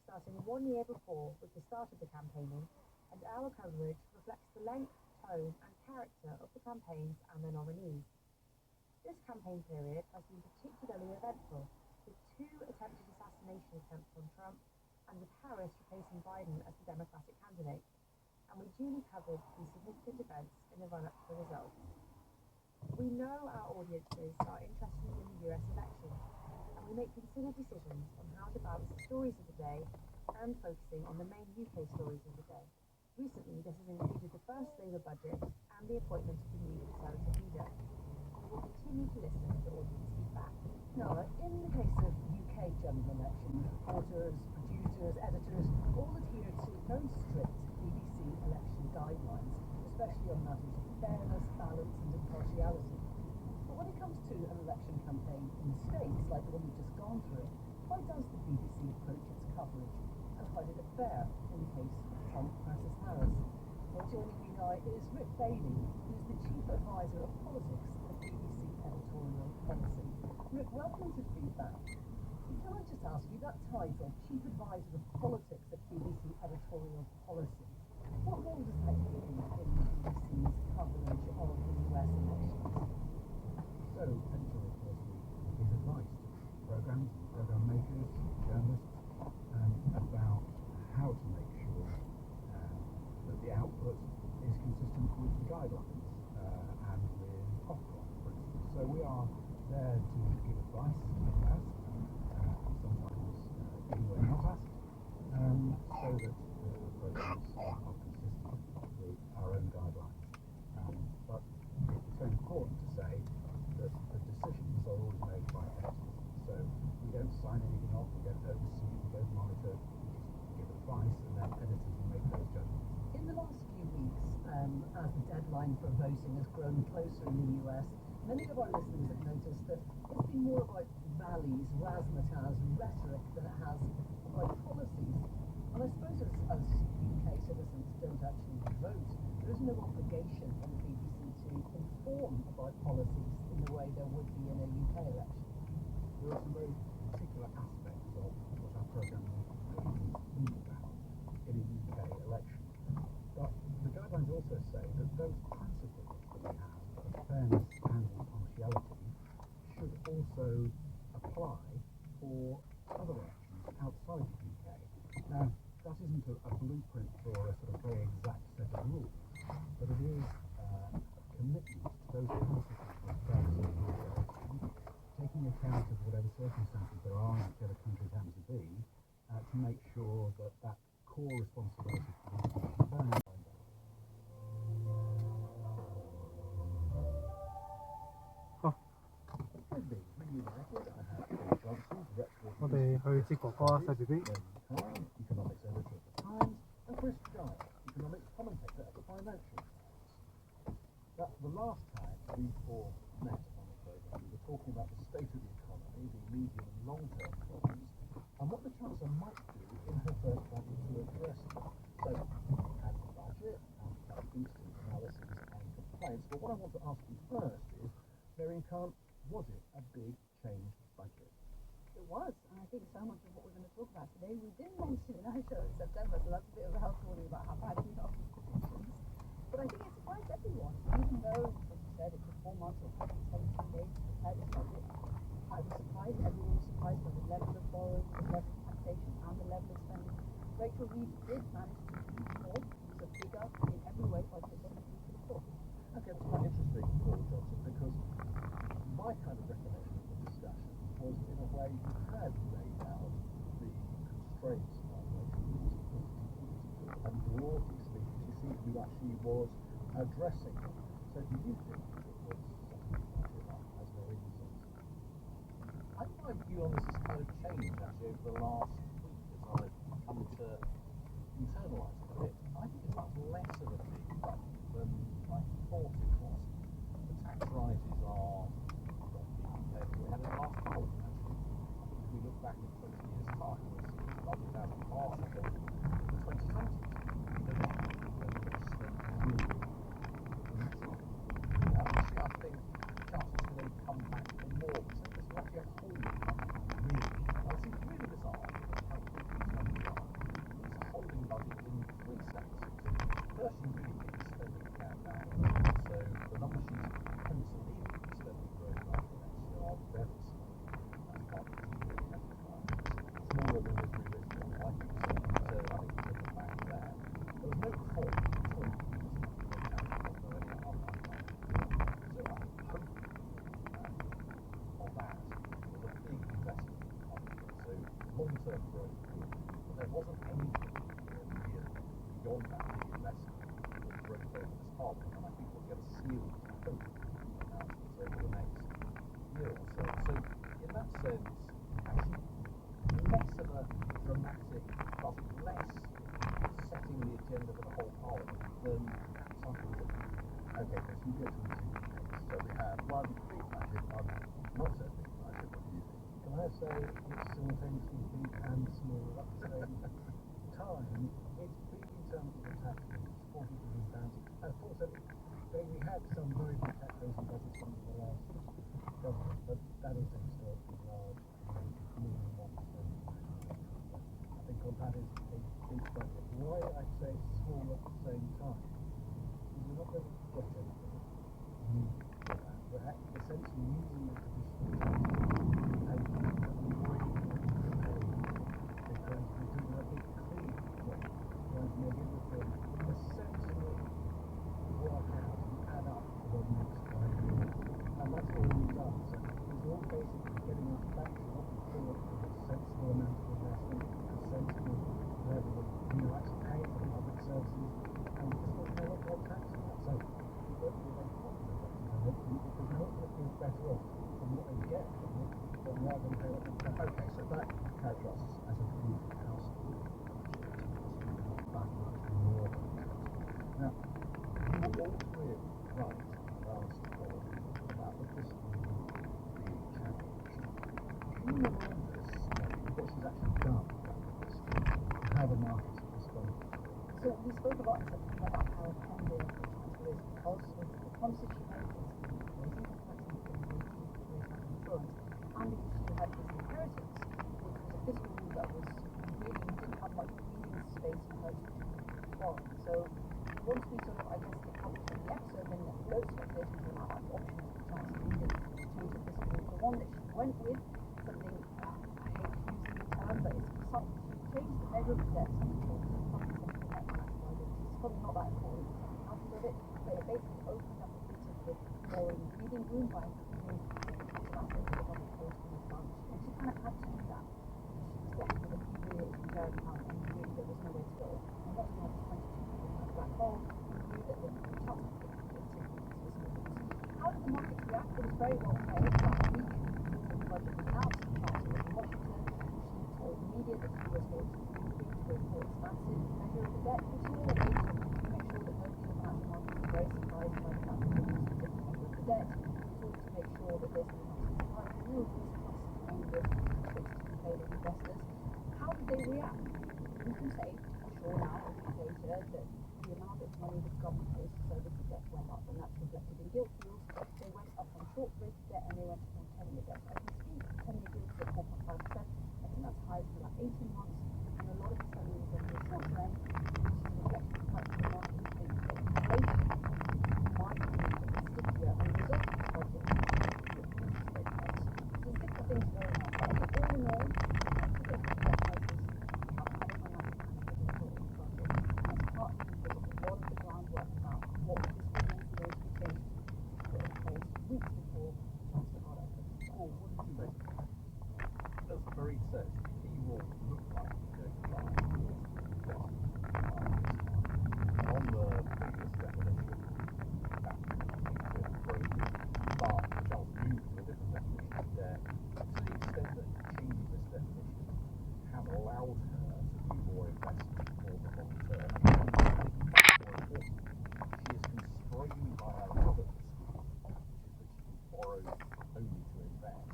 starting 1 year before with the start of the campaigning, and our coverage reflects the length, tone and character of the campaigns and their nominees. This campaign period has been particularly eventful, with 2 attempted assassination attempts on Trump and with Harris replacing Biden as the Democratic candidate, and we duly covered these significant events in the run-up to the results. We know our audiences are interested in the US election, and we make considered decisions on how to balance the stories of the day and focusing on the main UK stories of the day. Recently, this has included the first Labour budget and the appointment of the new Conservative leader. We will continue to listen to audience feedback. Now, in the case of UK general elections, reporters, producers, editors all adhere to very strict BBC election guidelines, especially on matters of fairness, balance and impartiality. But when it comes to an election campaign in the States, like the one we've just gone through, how does the BBC approach its coverage, and how did it fare in the case of Trump versus Harris? Well, joining me now is Rick Bailey, who's the Chief Advisor of Politics at BBC Editorial Policy. Rick, welcome to Feedback. Can I just ask you, that title, Chief Advisor of Politics at BBC Editorial Policy, what role does that play in BBC's coverage of the US elections? So, editorial policy is advice to programmes, programme makers, journalists, about how to make sure that the output is consistent with the guidelines and with Ofcom, for instance. So we are there to give advice when asked, sometimes even when not asked, so that the programmes are consistent with our own guidelines. But it's very important to say that the decisions are always made by editors. So we don't sign anything off, we don't oversee, we don't monitor, we just give advice and then editors will make those judgments. In the last few weeks, as the deadline for voting has grown closer in the US, many of our listeners have noticed that it's been more about rallies, razzmatazz, rhetoric than it has about policies. And I suppose as UK citizens don't actually vote, there is no obligation on the BBC to inform about policies in the way there would be in a UK election. There are some very particular aspects of what our programme think about in a UK election. But the guidelines also say that those principles that we have of fairness and impartiality should also apply for other elections outside the UK. Now, that isn't a blueprint for a sort of very exact set of rules, but it is a commitment to those principles of fairness and impartiality, taking account of whatever circumstances there are in whichever countries happen to be, to make sure that that core responsibility for the economics editor at the Times, and Chris Giles, economics commentator at the Financial Times. But the last time we all met on the programme, we were talking about the state of the economy, the medium and long-term problems, and what the Chancellor might do in her first budget to address them. So, we had the budget, and we had instant analysis and complaints, but what I want to ask you first is, Marion Khan, was it a big change budget? It was, and I think so much of what we're going to talk about today we didn't mention in our show in September, so that's a bit of a health warning about how bad we are with predictions. But I think it surprised everyone, even though, as you said, it took 4 months or 117 days to prepare this budget. I was surprised, everyone was surprised by the level of borrowing, the level of taxation, and the level of spending. Rachel Reeves did manage to keep more, so bigger in every way by what we could have thought. Okay, it's quite interesting, Paul Johnson, because my kind of recollection of the discussion was, in a way, you had laid out the constraints of and broadly speaking, she seemed to be that she was addressing them. So do you think it was something as Marine says? I think my view on this has kind of changed actually over the last week as I've come to internalise it a bit. I think it's much less of a big budget than I thought it was. The tax rises are not big compared to what we had in the last Parliament actually. I think if we look back in 20 years' time, we'll see this budget out of half of the 2020s. Actually, I think chances are going to come back for more. So this is actually a holding budget, really. Now, this is really bizarre how quickly it's going to go. It's a holding budget in 3 senses. First, you really need to spend what you can now very, very clear. But there wasn't anything really beyond that big investment that growth over this parliament, and I think we'll get a series of hope announcements over the next year or so. So in that sense, actually less of a dramatic buzz, less setting the agenda for the whole parliament than something that. Okay, let's you get to the two debates. So we have one big budget, one not so big budget. What do you think? Can I say it's simultaneously big and small at the same time? It's big in terms of the tax bills, £40 billion. And of course, we had some very big taxation budgets under the last government, but that is a historically large, more than 1%. I think on that is a big budget. Why I say it's small at the same time? Because we're not going to get anything new for that. We're essentially using the traditional tax and that we already pay because we're doing a big clean job, trying to make everything essentially work out and add up for the next 5 years. And that's all we've done. So it's all basically getting us back to what we thought was a sensible amount of investment, a sensible level of, actually paying for the public services, and we just don't pay a lot of tax on that. So we don't feel very confident about it, because we're not going to feel better off from what they get from it, than rather than pay a lot of tax. Okay, so that characterises us as a good household budget, not that much more than a household. Now, you were all three of you right last fall about the fiscal union being challenged. Can you remind us what she's actually done about the fiscal union and how the markets have responded to it? So we spoke about in September about how Canada is because of the promises she made in raising the tax and insurance, and because she had this inheritance, which was a fiscal rule that was really didn't have much breathing space for her to respond. So once we sort of, I guess, get published in the episode, then there were speculations around like options for Chancellor Eden to change the fiscal rule. The one that she went with, something I hate using the term, but it's something she changed the measure of the debt, something like financial liabilities. It's probably not that important out of it, but it basically opened up a bit of the borrowing breathing room by including assets that the government holds on its balance sheet. And she kind of had to do that because she was left with a few years in their account and really there was nowhere to go. And once we had the 22 billion black hole, we knew that the chance of it was how did the markets react? It was very well played. Last week, the budget was announced, the Chancellor was in Washington. She told the media that the US was moving to a more expansive measure of the debt, which is all a way to make sure that nobody in the financial markets is very surprised by the fact that we're using a different measure of the debt. It's all to make sure that there's no supply of renewables plus paying the tricks to pay the investors. How did they react? We can say for sure now, a week later, that the amount of money the government pays to service the debt went up, and that's reflected in gilt yields. They went up on short-rated debt and they went up on 10-year debt. As we speak, 10-year gilts are 4.5%. I think that's high for like 18 months, and a lot of it's only on the short term, which is a reflection of the fact that the market is thinking that inflation might be a bit stickier as a result of the budget and interest rate cuts. So there's different things going on, but I think all in all, debt prices haven't had a financial management in the budget, and that's partly because of a lot of the groundwork about what the fiscal rules were going to be changed put in place weeks before Chancellor got out. Paul, what did you make of that? As Fareed says, the key rule looked like it was going to lie on the previous definition that was broken, but Charles moved to a different definition of debt. To the extent that changing this definition has allowed her to do more investment for the long term, and more importantly, she is constrained by another fiscal rule, which is that she can borrow only to invest.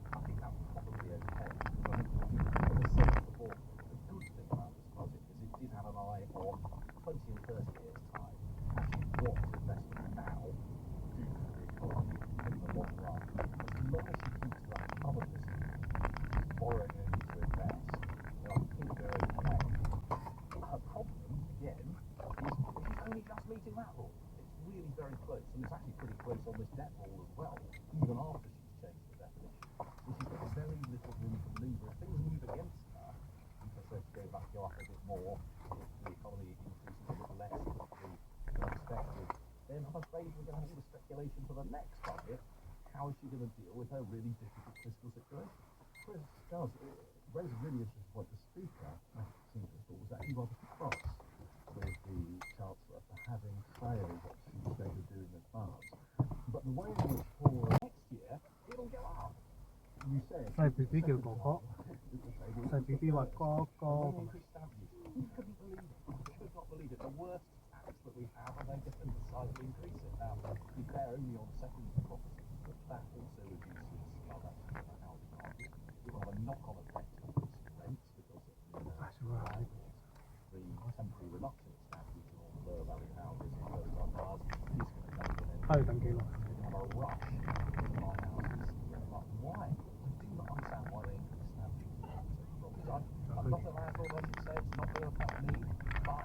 I think that's probably okay. Because I think, as I said before, the good thing about this budget is it did have an eye on 20 and 30 years' time. Actually, what investment now do for the economy in the long run? As long as she keeps that other fiscal rule, borrowing only to invest, then I think they're okay. Her problem, again, is that she's only just meeting that rule. It's really very close, and it's actually pretty close on this debt rule as well, even after she's changed the definition. So she's got very little room for manoeuvre. If things move against her, interest rates go up a bit more, if the economy increases a little less quickly than expected, then I'm afraid we're going to have all the speculation for the next budget. How is she going to deal with her really difficult fiscal situation? Chris, Charles, it raises a really interesting point. you said, 細 B B 叫哥哥，細 B B 話哥哥咁。 increased stamp duty. You couldn't believe it. You could not believe it. The worst tax that we have, and they just decide to increase it. Now, to be fair, only on secondary property, but that also reduces housing market. It will have a knock-on effect on rents because That's right. the temporary reduction of stamp duty on lower value houses and first-time buyers is going to come to an end. 係等幾耐？ Have a rush to buy houses. But why? I do not understand why they increase stamp duty on certain properties. I'm not the landlord, as you say, it's not going to affect me, but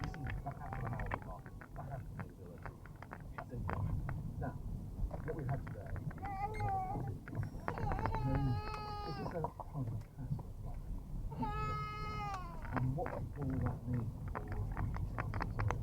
this is bad for the housing market, bad for the mobility. That's important. Now, what we have today is this a part of a passive life? And what will that mean for the chances of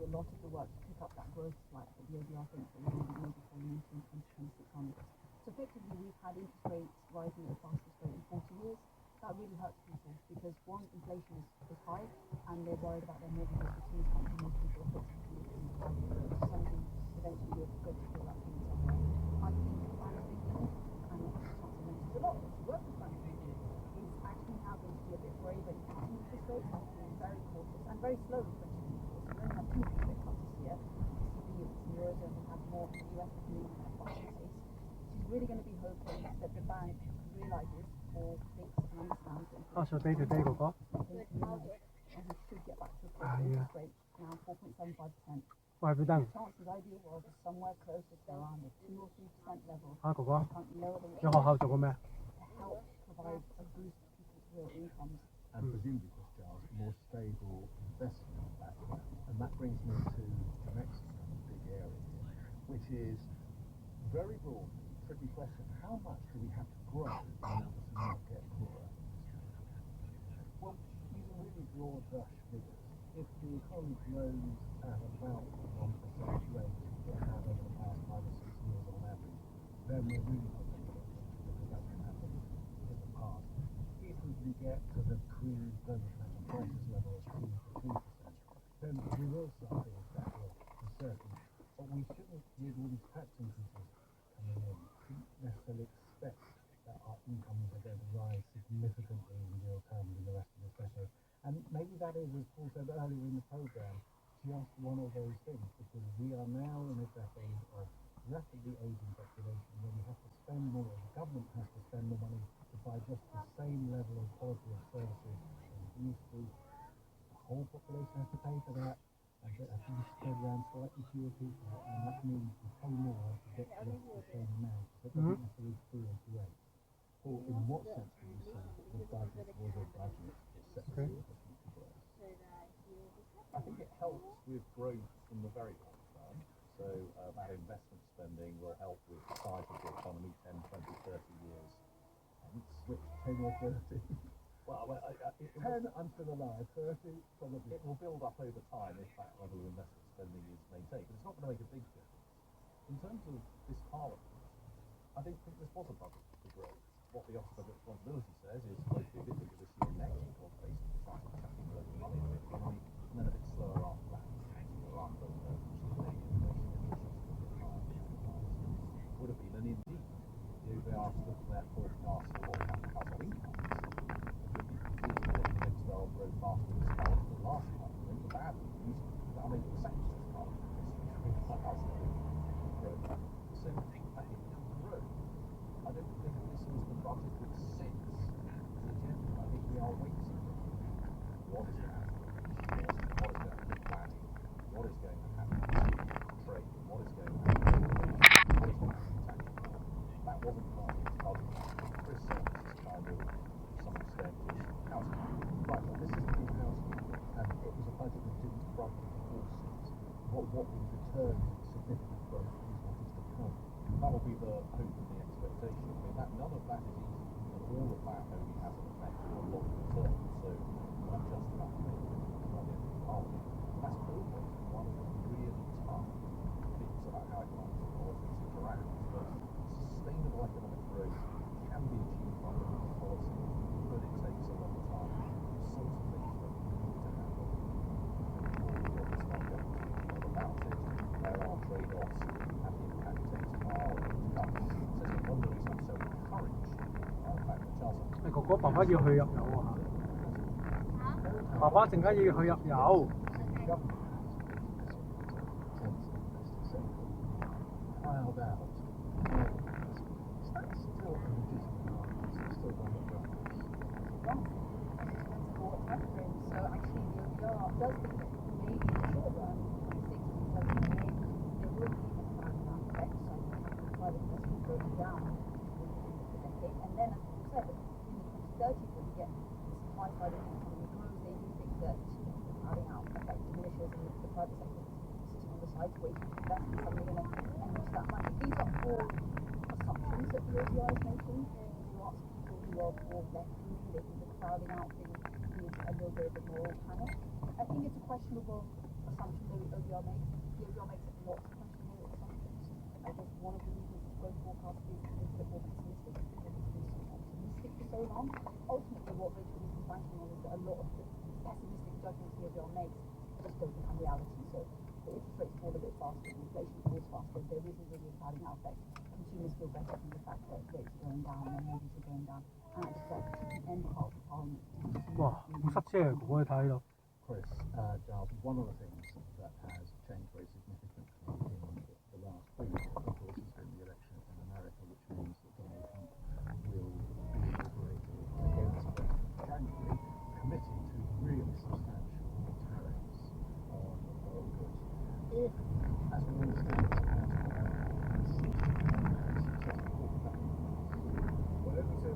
a lot of the work to pick up that growth spike that the OBR thinks that we're going to be maybe falling into in 2026 onwards. So effectively, we've had interest rates rising at the fastest rate in 40 years. That really hurts people because one, inflation is high, and they're worried about their mortgages, which means can't most people are fixed in 5 years. So something eventually you're going to feel that pain somewhere. I think climate thinking and Chancellor mentioned a lot of work with climate thinking is actually now going to be a bit braver in cutting interest rates and being very cautious and very slow in 2024. So we only have 2 interest rate cuts this year. ECB in the Eurozone will have more, the US is doing at 5 and 6. She's really going to be hoping that the bank realizes or thinks and understands that How's your day today, 哥哥？ and we should get back to a fixed interest rate now 4.75%. What have you done？ Chances ideal world is somewhere closer to around the 2 or 3% level. 嚇，哥哥， Can't lower the 你學校做過咩？ to help provide a boost to people's real incomes. and presumably, Chris Giles, more stable investment background. And that brings me to the next big area here, which is very broad, tricky question. How much do we have to grow in order to not get poorer? Well, using really broad brush figures, if the economy grows at about 1% rate it had over the past 5 or 6 years on average, then we're really not going to get there because that's what happened in the past. If we get to the pre-global financial crisis level of 2 to 3%, then we will start being better for certain. But we shouldn't, with all these tax increases coming in, shouldn't necessarily expect that our incomes are going to rise significantly in real terms in the rest of this decade. And maybe that is, as Paul said earlier in the programme, just one of those things, because we are now in a decade of rapidly aging population where we have to spend more, the government has to spend more money to buy just the same level of quality of services as it used to. The whole population has to pay for that, and I think it's spread around slightly fewer people, and that means we pay more to get the same amount. So it doesn't necessarily feel great. Paul, in what sense do you say the budget was a budget set for the future growth? I think it helps with growth in the very long term. So that investment spending will help with the size of the economy 10, 20, 30 years hence. Which 10 or 30? Well, 10 I'm still alive, 30 probably. It will build up over time if that level of investment spending is maintained, but it's not going to make a big difference. In terms of this Parliament, I think this was a budget for growth. What the Office of Responsibility says is mostly a bit bigger this year next because basically starting chucking a load of money into the economy and then a bit slower after that. After the would have been, and indeed, the OBR look at their forecast for household incomes. They'll grow faster this time than last time. I think the bad news, I mean, the second part of this is household growth. So I think it will grow. I don't think this was the budget that sets the agenda. I think we are waiting. What is going to happen? What is going to happen? Planning? What is going to happen? Trade? What is going to happen? What is going to happen? That wasn't part of the budget. Chris said this is kind of, to some extent, housing. Right, well, this is the housing, and it was a budget that didn't front the forces. What we returned significant growth is what is to come. That will be the hope and the expectation. I mean, none of that is easy, and all of that only has an effect on a longer term. So not just about the by the end of the Parliament. That's always one of the really tough bits about how economics and politics interact. But sustainable economic growth can be achieved by looking at policy, but 哥哥，爸爸要去入油啊！爸爸陣間要去入油。Filed out. Is that still a legitimate argument? Is it still one that runs? Yes, and it depends on what's happening. So actually, the OBR does think that maybe in the short run, 2026 to 2028, there will be a crowding out effect. So you have the private investment going down towards the end of the decade, and then, as you said, in the 2030s, when we get the supply side of the economy grows, they do think that the crowding out effect diminishes, and the private sector is sitting on the sides waiting to invest, and suddenly going to unleash that money. These are all assumptions that the OBR is making. You ask people who are more left-leaning, they think the crowding out thing is a little bit of a moral panic. I think it's a questionable assumption that the OBR makes. The OBR makes lots of questionable assumptions. I guess one of the reasons its growth forecast is a bit more pessimistic because it's been so optimistic for so long. Ultimately, what Rachel is banking on is that a lot of the pessimistic judgments the OBR makes just don't become reality. So the interest rates fall a bit faster, inflation falls faster, there isn't really a crowding out effect. Consumers feel better from the fact that rates are going down and mortgages are going down. And I expect the end part of Parliament to see 와, 무사치예요. 그거에 다 이러. Chris, Giles, one of the things that has changed very significantly in the last week, of course, has been the election in America, which means that Donald Trump will be inaugurated against January, committing to really substantial tariffs on oil goods. If, as we understand, whatever the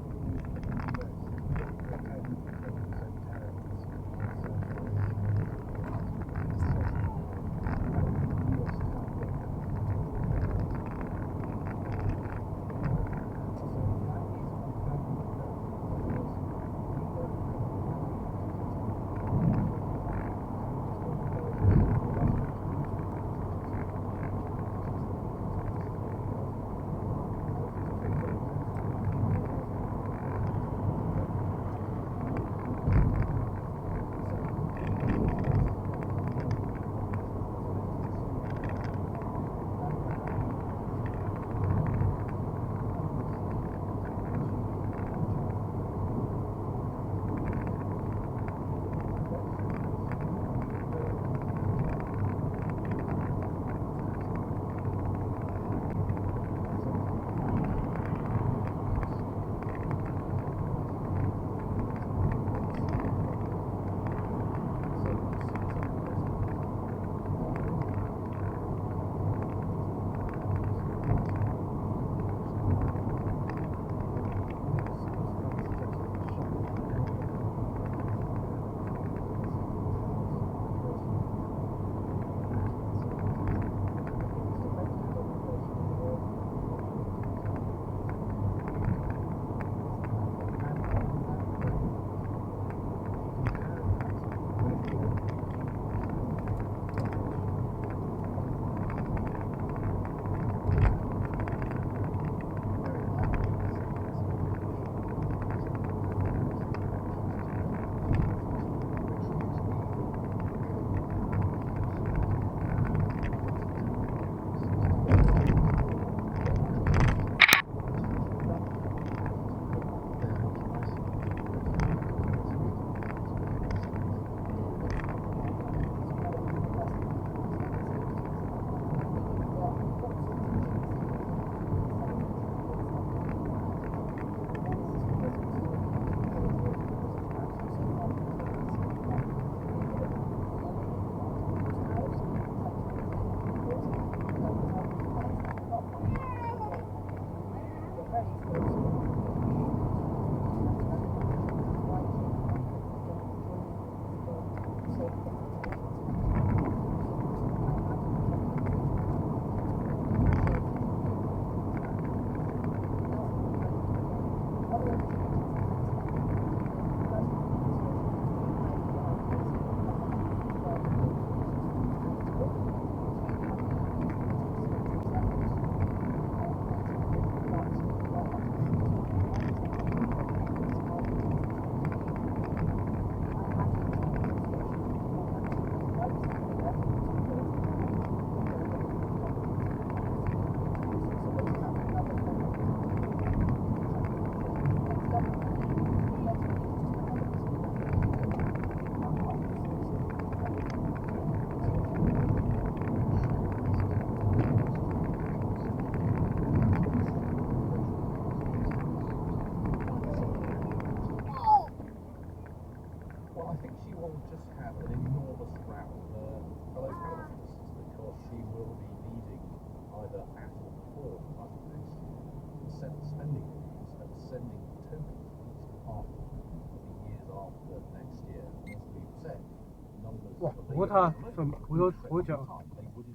고타 좀 보여줘.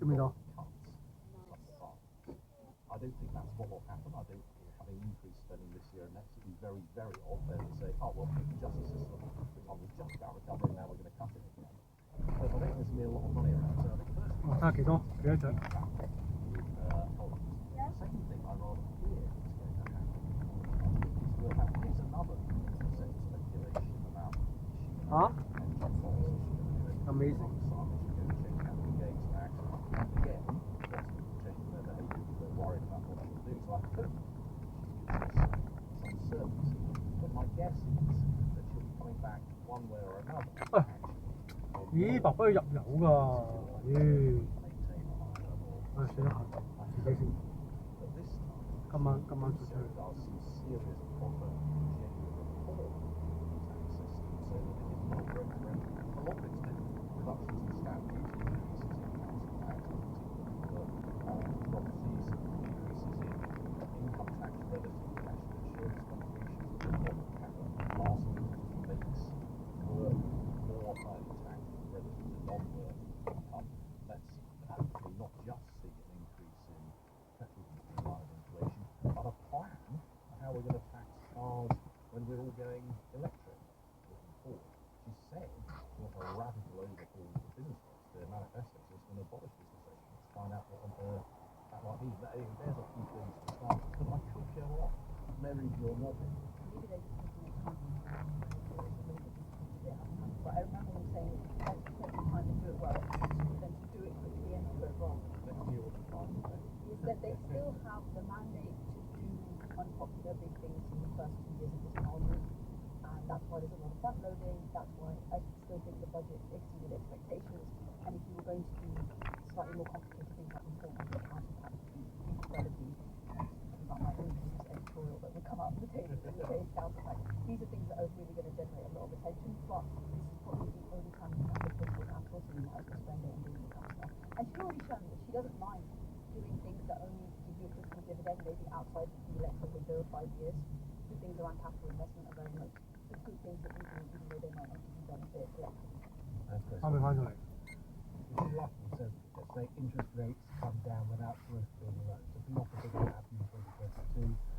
줍니다. I don't think that's what will happen. I don't think having increased spending this year and next would be very, very odd then to say, oh, well, the justice system, we're just about recovering, now we're going to cut it again. So I think there's going to be a lot of money around. So I think first 다 계속 그려줘. The second thing I rather fear is going to happen is we'll have yet another set of speculation about Huh? pension funds. Amazing. Some is going to change capital gains tax. And again, lots of people changing their behaviour because they're worried about what she'll do. So I hope she gives us some certainty. But my guess is that she'll be coming back one way or another. 이 바빠요 야구가 예. Maintain a high level. 아 진짜 되게 But this time, 깜만 so 조절. does some serious proper genuine reform tax system so that it is not referendum. A lot of it's been reductions in stamp duty, increases in council tax, particularly for properties, increases in income tax relative to national insurance contributions, but not last week makes work more highly taxed relative to non-work income. Let's hopefully not just see an increase in petrol in line with inflation, but a plan for how we're going to tax cars when we're all going electric looking forward. She said she wants a radical overhaul of the business rates. The manifesto says it's going to abolish business rates. Let's find out what on earth that might mean. There's a few things to start with, but I could go on. Mary, you're nodding. Maybe they're just thinking it's coming. But I remember them saying, let's take the time to do it well, than to do it quickly and do it wrong. Let's hear what the plan is. Is that they still have the mandate to do unpopular big things in the first 2 years of this parliament, and that's why there's a lot of front loading. That's why I still think the budget exceeded expectations. And if you were going to do slightly more complicated things like reform of the council tax, would be incredibly about my own views editorial that would come out of the table in the case council tax. These are things that are really going to generate a lot of attention, but this is probably the only time you have the fiscal capital, so you might as well spend it on doing the kind of stuff. And she's already shown that she doesn't mind doing things that only give you a fiscal dividend, maybe outside the electoral window of 5 years. The things around capital investment are very much the good things that we do, even though they might not give you benefit electorally. 다음에 가져와요. It's lucky, so let's say interest rates come down without growth being low. So if the opposite happened in 2022,